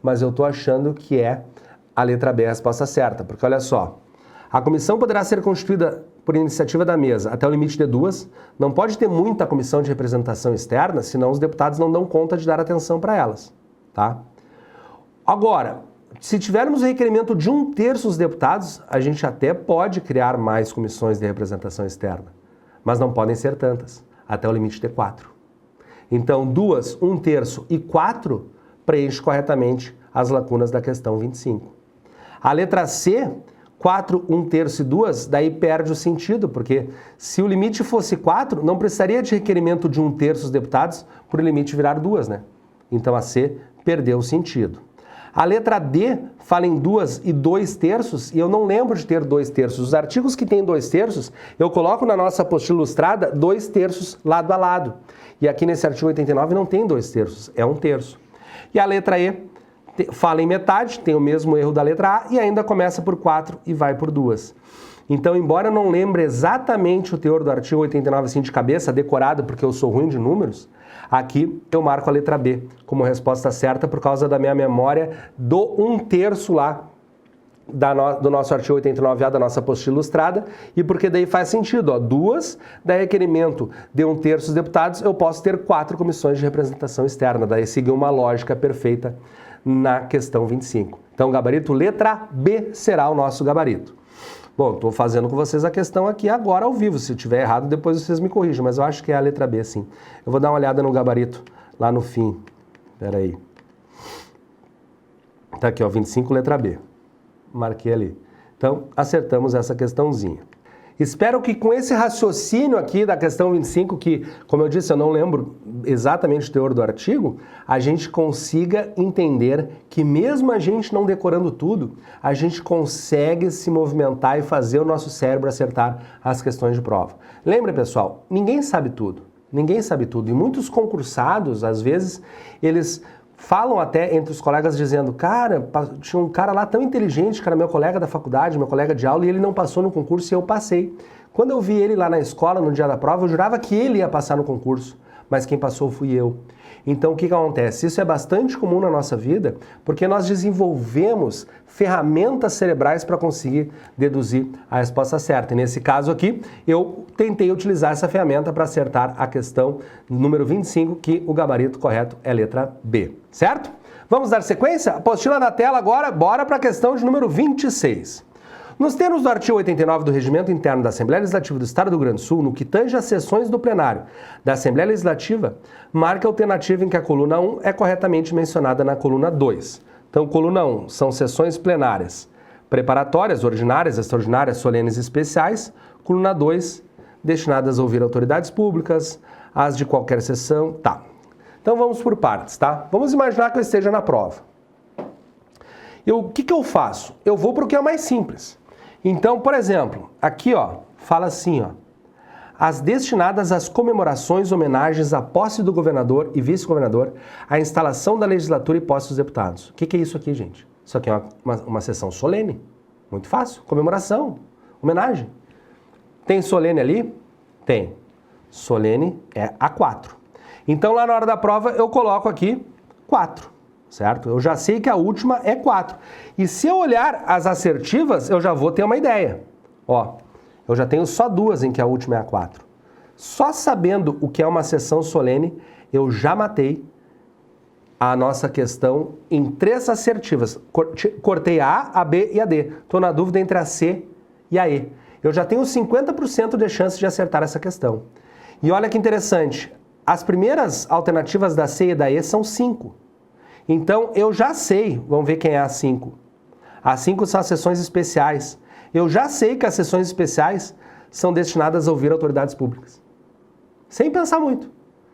mas eu estou achando que é a letra B a resposta certa, porque olha só, a comissão poderá ser constituída por iniciativa da mesa até o limite de 2, não pode ter muita comissão de representação externa, senão os deputados não dão conta de dar atenção para elas, tá? Agora, se tivermos o requerimento de 1/3 dos deputados, a gente até pode criar mais comissões de representação externa, mas não podem ser tantas, até o limite de 4. Então, 2, 1/3 e 4 preenche corretamente as lacunas da questão 25. A letra C, 4, 1/3 e 2, daí perde o sentido, porque se o limite fosse 4, não precisaria de requerimento de 1/3 dos deputados por o limite virar 2, né? Então a C perdeu o sentido. A letra D fala em 2 e 2/3, e eu não lembro de ter 2/3. Os artigos que têm 2/3, eu coloco na nossa apostila ilustrada 2/3 lado a lado. E aqui nesse artigo 89 não tem 2/3, é 1/3. E a letra E fala em metade, tem o mesmo erro da letra A e ainda começa por 4 e vai por 2. Então, embora eu não lembre exatamente o teor do artigo 89 assim de cabeça, decorado porque eu sou ruim de números, aqui eu marco a letra B como resposta certa por causa da minha memória do 1/3 lá do nosso artigo 89A da nossa apostila ilustrada, e porque daí faz sentido, ó, 2, daí requerimento de 1/3 dos deputados, eu posso ter 4 comissões de representação externa, daí seguir uma lógica perfeita na questão 25. Então, gabarito letra B será o nosso gabarito. Bom, estou fazendo com vocês a questão aqui agora ao vivo. Se eu tiver errado, depois vocês me corrigem, mas eu acho que é a letra B, sim. Eu vou dar uma olhada no gabarito lá no fim. Espera aí. Tá aqui, ó, 25, letra B. Marquei ali. Então, acertamos essa questãozinha. Espero que com esse raciocínio aqui da questão 25, que, como eu disse, eu não lembro exatamente o teor do artigo, a gente consiga entender que mesmo a gente não decorando tudo, a gente consegue se movimentar e fazer o nosso cérebro acertar as questões de prova. Lembra, pessoal, ninguém sabe tudo. Ninguém sabe tudo. E muitos concursados, às vezes, eles falam até entre os colegas dizendo, cara, tinha um cara lá tão inteligente, que era meu colega da faculdade, meu colega de aula, e ele não passou no concurso e eu passei. Quando eu vi ele lá na escola, no dia da prova, eu jurava que ele ia passar no concurso, mas quem passou fui eu. Então, o que acontece? Isso é bastante comum na nossa vida, porque nós desenvolvemos ferramentas cerebrais para conseguir deduzir a resposta certa. E nesse caso aqui, eu tentei utilizar essa ferramenta para acertar a questão número 25, que o gabarito correto é a letra B, certo? Vamos dar sequência? Apostila na tela agora, bora para a questão de número 26. Nos termos do artigo 89 do Regimento Interno da Assembleia Legislativa do Estado do Rio Grande do Sul, no que tange às sessões do plenário da Assembleia Legislativa, marca a alternativa em que a coluna 1 é corretamente mencionada na coluna 2. Então, coluna 1 são sessões plenárias preparatórias, ordinárias, extraordinárias, solenes e especiais. Coluna 2, destinadas a ouvir autoridades públicas, as de qualquer sessão. Tá. Então, vamos por partes, tá? Vamos imaginar que eu esteja na prova. O que eu faço? Eu vou para o que é mais simples. Então, por exemplo, aqui ó, fala assim, ó, as destinadas às comemorações, homenagens à posse do governador e vice-governador, à instalação da legislatura e posse dos deputados. O que é isso aqui, gente? Isso aqui é uma sessão solene. Muito fácil. Comemoração, homenagem. Tem solene ali? Tem. Solene é a 4. Então, lá na hora da prova, eu coloco aqui 4. Certo? Eu já sei que a última é 4. E se eu olhar as assertivas, eu já vou ter uma ideia. Ó, eu já tenho só 2 em que a última é a 4. Só sabendo o que é uma sessão solene, eu já matei a nossa questão em 3 assertivas. Cortei a A, a B e a D. Estou na dúvida entre a C e a E. Eu já tenho 50% de chance de acertar essa questão. E olha que interessante, as primeiras alternativas da C e da E são 5. Então, eu já sei, vamos ver quem é a 5. A 5 são as sessões especiais. Eu já sei que as sessões especiais são destinadas a ouvir autoridades públicas. Sem pensar muito.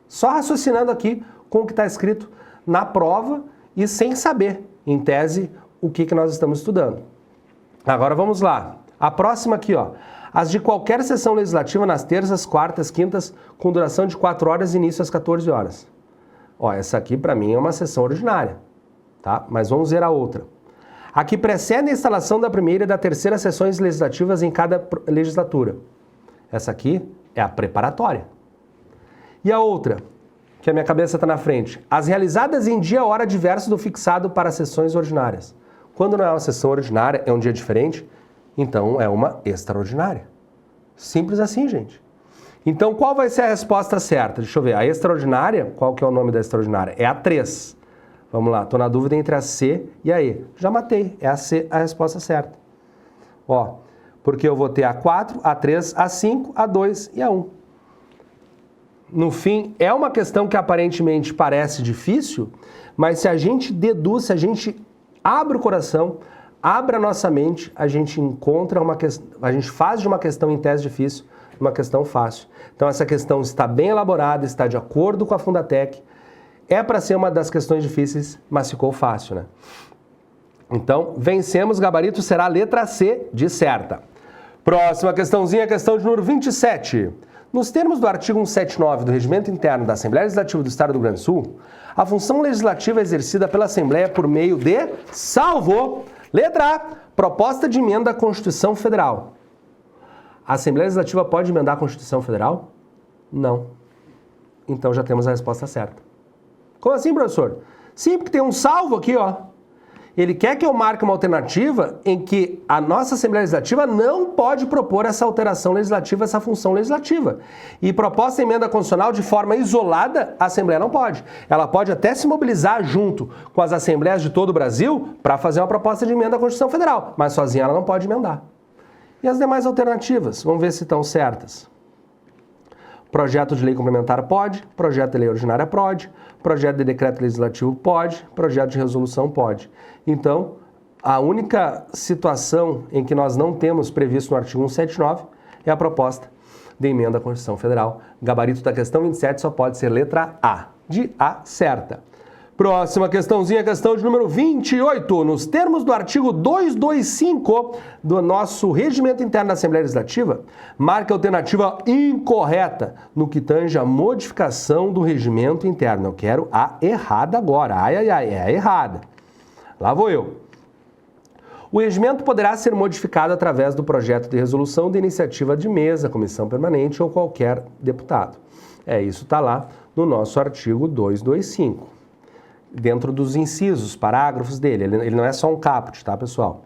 Só raciocinando aqui com o que está escrito na prova e sem saber, em tese, o que nós estamos estudando. Agora vamos lá. A próxima aqui, ó. As de qualquer sessão legislativa nas terças, quartas, quintas, com duração de 4 horas e início às 14 horas. Ó, essa aqui para mim é uma sessão ordinária, tá? Mas vamos ver a outra. A que precede a instalação da primeira e da terceira sessões legislativas em cada legislatura. Essa aqui é a preparatória. E a outra, que a minha cabeça está na frente, as realizadas em dia e hora diverso do fixado para sessões ordinárias. Quando não é uma sessão ordinária, é um dia diferente, então é uma extraordinária. Simples assim, gente. Então, qual vai ser a resposta certa? Deixa eu ver. A extraordinária, qual que é o nome da extraordinária? É a 3. Vamos lá, estou na dúvida entre a C e a E. Já matei, é a C a resposta certa. Ó, porque eu vou ter a 4, a 3, a 5, a 2 e a 1. No fim, é uma questão que aparentemente parece difícil, mas se a gente deduz, se a gente abre o coração, abre a nossa mente, a gente encontra uma questão, a gente faz de uma questão em tese difícil uma questão fácil. Então essa questão está bem elaborada, está de acordo com a Fundatec, é para ser uma das questões difíceis, mas ficou fácil, né? Então, vencemos, gabarito será a letra C de certa. Próxima questãozinha, questão de número 27. Nos termos do artigo 179 do Regimento Interno da Assembleia Legislativa do Estado do Rio Grande do Sul, a função legislativa é exercida pela Assembleia por meio de, salvo, letra A, proposta de emenda à Constituição Federal. A Assembleia Legislativa pode emendar a Constituição Federal? Não. Então já temos a resposta certa. Como assim, professor? Sim, porque tem um salvo aqui, ó. Ele quer que eu marque uma alternativa em que a nossa Assembleia Legislativa não pode propor essa alteração legislativa, essa função legislativa. E proposta de emenda constitucional de forma isolada, a Assembleia não pode. Ela pode até se mobilizar junto com as Assembleias de todo o Brasil para fazer uma proposta de emenda à Constituição Federal, mas sozinha ela não pode emendar. E as demais alternativas? Vamos ver se estão certas. Projeto de lei complementar pode, projeto de lei ordinária pode, projeto de decreto legislativo pode, projeto de resolução pode. Então, a única situação em que nós não temos previsto no artigo 179 é a proposta de emenda à Constituição Federal. Gabarito da questão 27 só pode ser letra A, de A certa. Próxima questãozinha, questão de número 28. Nos termos do artigo 225 do nosso Regimento Interno da Assembleia Legislativa, marca a alternativa incorreta no que tange a modificação do regimento interno. Eu quero a errada agora. Ai, ai, ai, é a errada. Lá vou eu. O regimento poderá ser modificado através do projeto de resolução de iniciativa de mesa, comissão permanente ou qualquer deputado. Isso está lá no nosso artigo 225. Dentro dos incisos, parágrafos dele. Ele não é só um caput, tá, pessoal?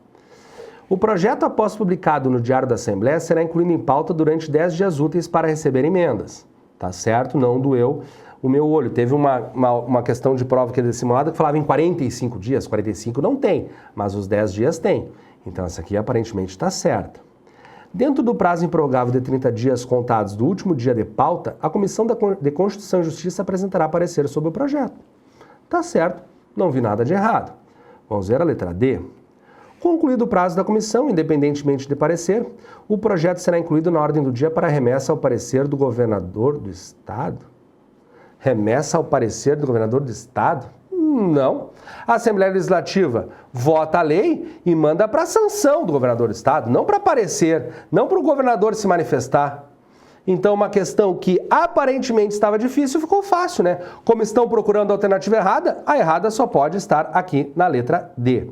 O projeto, após publicado no Diário da Assembleia, será incluído em pauta durante 10 dias úteis para receber emendas. Tá certo? Não doeu o meu olho. Teve uma questão de prova que é simulada que falava em 45 dias. 45 não tem, mas os 10 dias tem. Então, essa aqui aparentemente está certa. Dentro do prazo improrrogável de 30 dias contados do último dia de pauta, a Comissão de Constituição e Justiça apresentará parecer sobre o projeto. Tá certo, não vi nada de errado. Vamos ver a letra D. Concluído o prazo da comissão, independentemente de parecer, o projeto será incluído na ordem do dia para remessa ao parecer do governador do Estado. Remessa ao parecer do governador do Estado? Não. A Assembleia Legislativa vota a lei e manda para a sanção do governador do Estado, não para parecer, não para o governador se manifestar. Então, uma questão que aparentemente estava difícil ficou fácil, né? Como estão procurando a alternativa errada, a errada só pode estar aqui na letra D.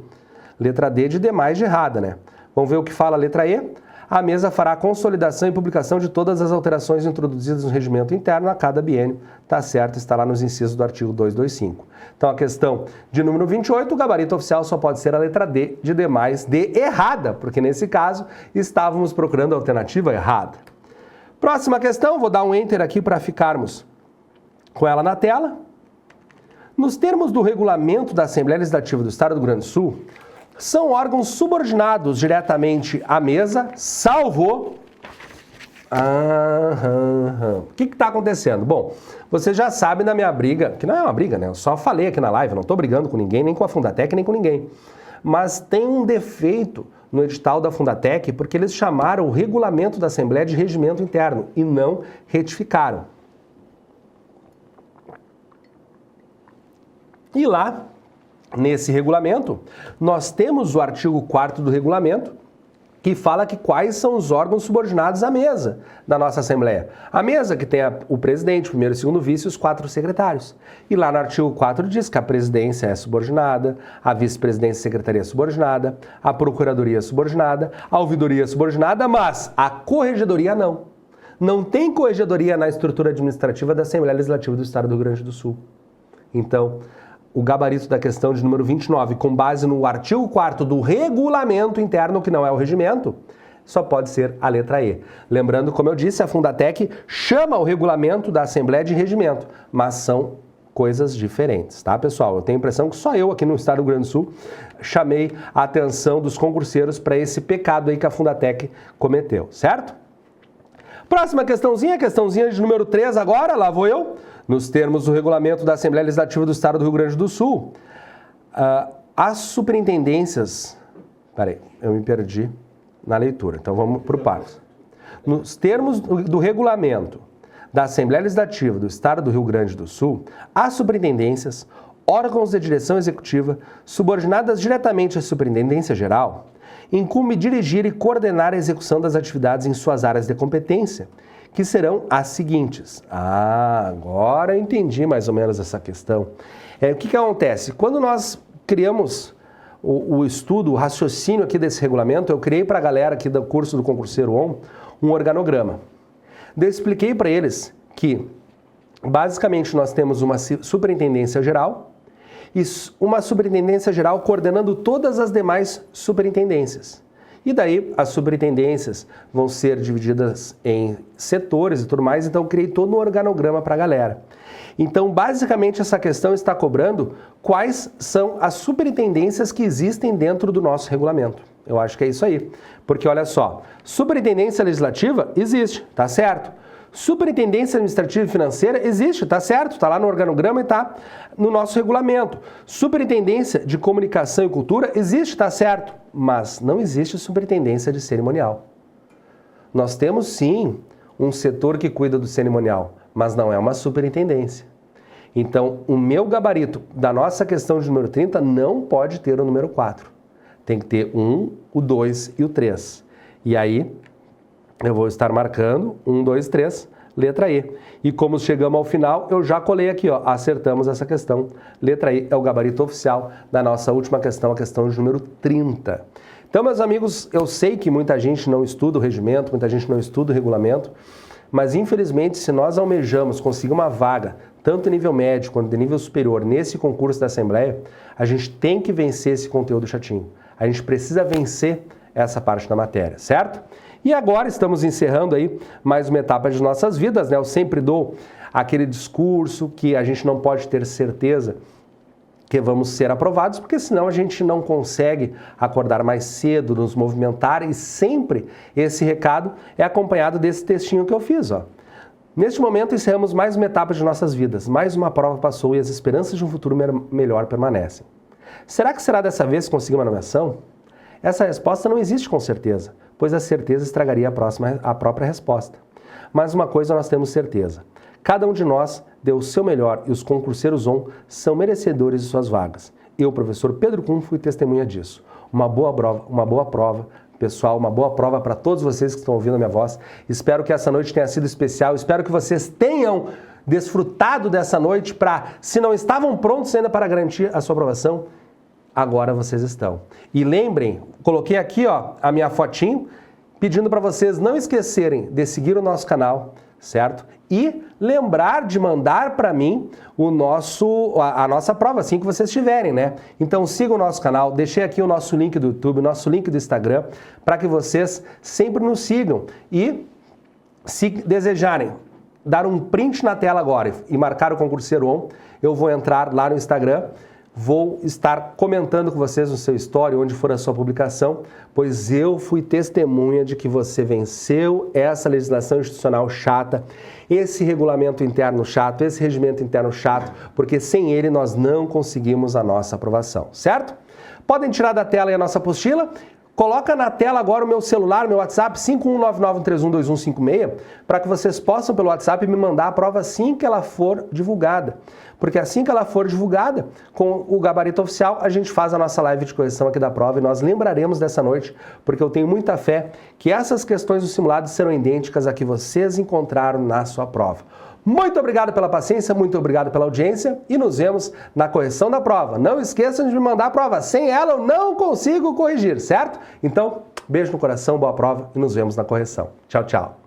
Letra D de demais de errada, né? Vamos ver o que fala a letra E. A mesa fará a consolidação e publicação de todas as alterações introduzidas no regimento interno a cada biênio. Tá certo, está lá nos incisos do artigo 225. Então, a questão de número 28, o gabarito oficial só pode ser a letra D de demais de errada, porque nesse caso estávamos procurando a alternativa errada. Próxima questão, vou dar um enter aqui para ficarmos com ela na tela. Nos termos do regulamento da Assembleia Legislativa do Estado do Rio Grande do Sul, são órgãos subordinados diretamente à mesa, salvo... O que está acontecendo? Bom, vocês já sabem da minha briga, que não é uma briga, né? Eu só falei aqui na live, eu não estou brigando com ninguém, nem com a Fundatec, nem com ninguém. Mas tem um defeito no edital da Fundatec, porque eles chamaram o regulamento da Assembleia de regimento interno e não retificaram. E lá, nesse regulamento, nós temos o artigo 4º do regulamento, que fala que quais são os órgãos subordinados à mesa da nossa Assembleia. A mesa que tem o presidente, o primeiro e segundo vice e os 4 secretários. E lá no artigo 4 diz que a presidência é subordinada, a vice-presidência e secretaria é subordinada, a procuradoria é subordinada, a ouvidoria é subordinada, mas a corregedoria não. Não tem corregedoria na estrutura administrativa da Assembleia Legislativa do Estado do Rio Grande do Sul. Então, o gabarito da questão de número 29, com base no artigo 4º do regulamento interno, que não é o regimento, só pode ser a letra E. Lembrando, como eu disse, a Fundatec chama o regulamento da Assembleia de regimento, mas são coisas diferentes, tá, pessoal? Eu tenho a impressão que só eu aqui no Estado do Rio Grande do Sul chamei a atenção dos concurseiros para esse pecado aí que a Fundatec cometeu, certo? Próxima questãozinha de número 3 agora, lá vou eu. Nos termos do regulamento da Assembleia Legislativa do Estado do Rio Grande do Sul, as superintendências... Peraí, eu me perdi na leitura, então vamos por partes. Nos termos do regulamento da Assembleia Legislativa do Estado do Rio Grande do Sul, as superintendências, órgãos de direção executiva, subordinadas diretamente à Superintendência Geral, incumbe dirigir e coordenar a execução das atividades em suas áreas de competência, que serão as seguintes. Agora eu entendi mais ou menos essa questão. O que acontece? Quando nós criamos o estudo, o raciocínio aqui desse regulamento, eu criei para a galera aqui do curso do Concurseiro ON um organograma. Eu expliquei para eles que, basicamente, nós temos uma superintendência geral e uma superintendência geral coordenando todas as demais superintendências. E daí as superintendências vão ser divididas em setores e tudo mais, então eu criei todo um organograma para a galera. Então, basicamente, essa questão está cobrando quais são as superintendências que existem dentro do nosso regulamento. Eu acho que é isso aí. Porque, olha só, superintendência legislativa existe, tá certo? Superintendência administrativa e financeira existe, tá certo? Está lá no organograma e está no nosso regulamento. Superintendência de comunicação e cultura existe, tá certo? Mas não existe superintendência de cerimonial. Nós temos sim um setor que cuida do cerimonial, mas não é uma superintendência. Então, o meu gabarito da nossa questão de número 30 não pode ter o número 4. Tem que ter 1, o 2 e o 3. E aí, eu vou estar marcando 1, 2, 3, letra E. E como chegamos ao final, eu já colei aqui, ó, acertamos essa questão. Letra E é o gabarito oficial da nossa última questão, a questão de número 30. Então, meus amigos, eu sei que muita gente não estuda o regimento, muita gente não estuda o regulamento, mas infelizmente, se nós almejamos conseguir uma vaga, tanto em nível médio quanto em nível superior, nesse concurso da Assembleia, a gente tem que vencer esse conteúdo chatinho. A gente precisa vencer essa parte da matéria, certo? E agora estamos encerrando aí mais uma etapa de nossas vidas, né? Eu sempre dou aquele discurso que a gente não pode ter certeza que vamos ser aprovados, porque senão a gente não consegue acordar mais cedo, nos movimentar, e sempre esse recado é acompanhado desse textinho que eu fiz, ó. Neste momento, encerramos mais uma etapa de nossas vidas, mais uma prova passou e as esperanças de um futuro melhor permanecem. Será que será dessa vez que conseguir uma nomeação? Essa resposta não existe com certeza, pois a certeza estragaria a própria resposta. Mas uma coisa nós temos certeza: cada um de nós deu o seu melhor e os concurseiros ON são merecedores de suas vagas. Eu, professor Pedro Kuhn, fui testemunha disso. Uma boa prova, pessoal, uma boa prova para todos vocês que estão ouvindo a minha voz. Espero que essa noite tenha sido especial, espero que vocês tenham desfrutado dessa noite para, se não estavam prontos ainda para garantir a sua aprovação, agora vocês estão. E lembrem, coloquei aqui, ó, a minha fotinho, pedindo para vocês não esquecerem de seguir o nosso canal, certo? E lembrar de mandar para mim a nossa prova, assim que vocês tiverem, né? Então sigam o nosso canal, deixei aqui o nosso link do YouTube, o nosso link do Instagram, para que vocês sempre nos sigam. E se desejarem dar um print na tela agora e marcar o concurseiro ON, eu vou entrar lá no Instagram, vou estar comentando com vocês no seu story, onde for a sua publicação, pois eu fui testemunha de que você venceu essa legislação institucional chata, esse regulamento interno chato, esse regimento interno chato, porque sem ele nós não conseguimos a nossa aprovação, certo? Podem tirar da tela aí a nossa apostila. Coloca na tela agora o meu celular, meu WhatsApp, 5199312156, para que vocês possam, pelo WhatsApp, me mandar a prova assim que ela for divulgada. Porque assim que ela for divulgada, com o gabarito oficial, a gente faz a nossa live de correção aqui da prova e nós lembraremos dessa noite, porque eu tenho muita fé que essas questões do simulado serão idênticas a que vocês encontraram na sua prova. Muito obrigado pela paciência, muito obrigado pela audiência e nos vemos na correção da prova. Não esqueçam de me mandar a prova, sem ela eu não consigo corrigir, certo? Então, beijo no coração, boa prova e nos vemos na correção. Tchau, tchau.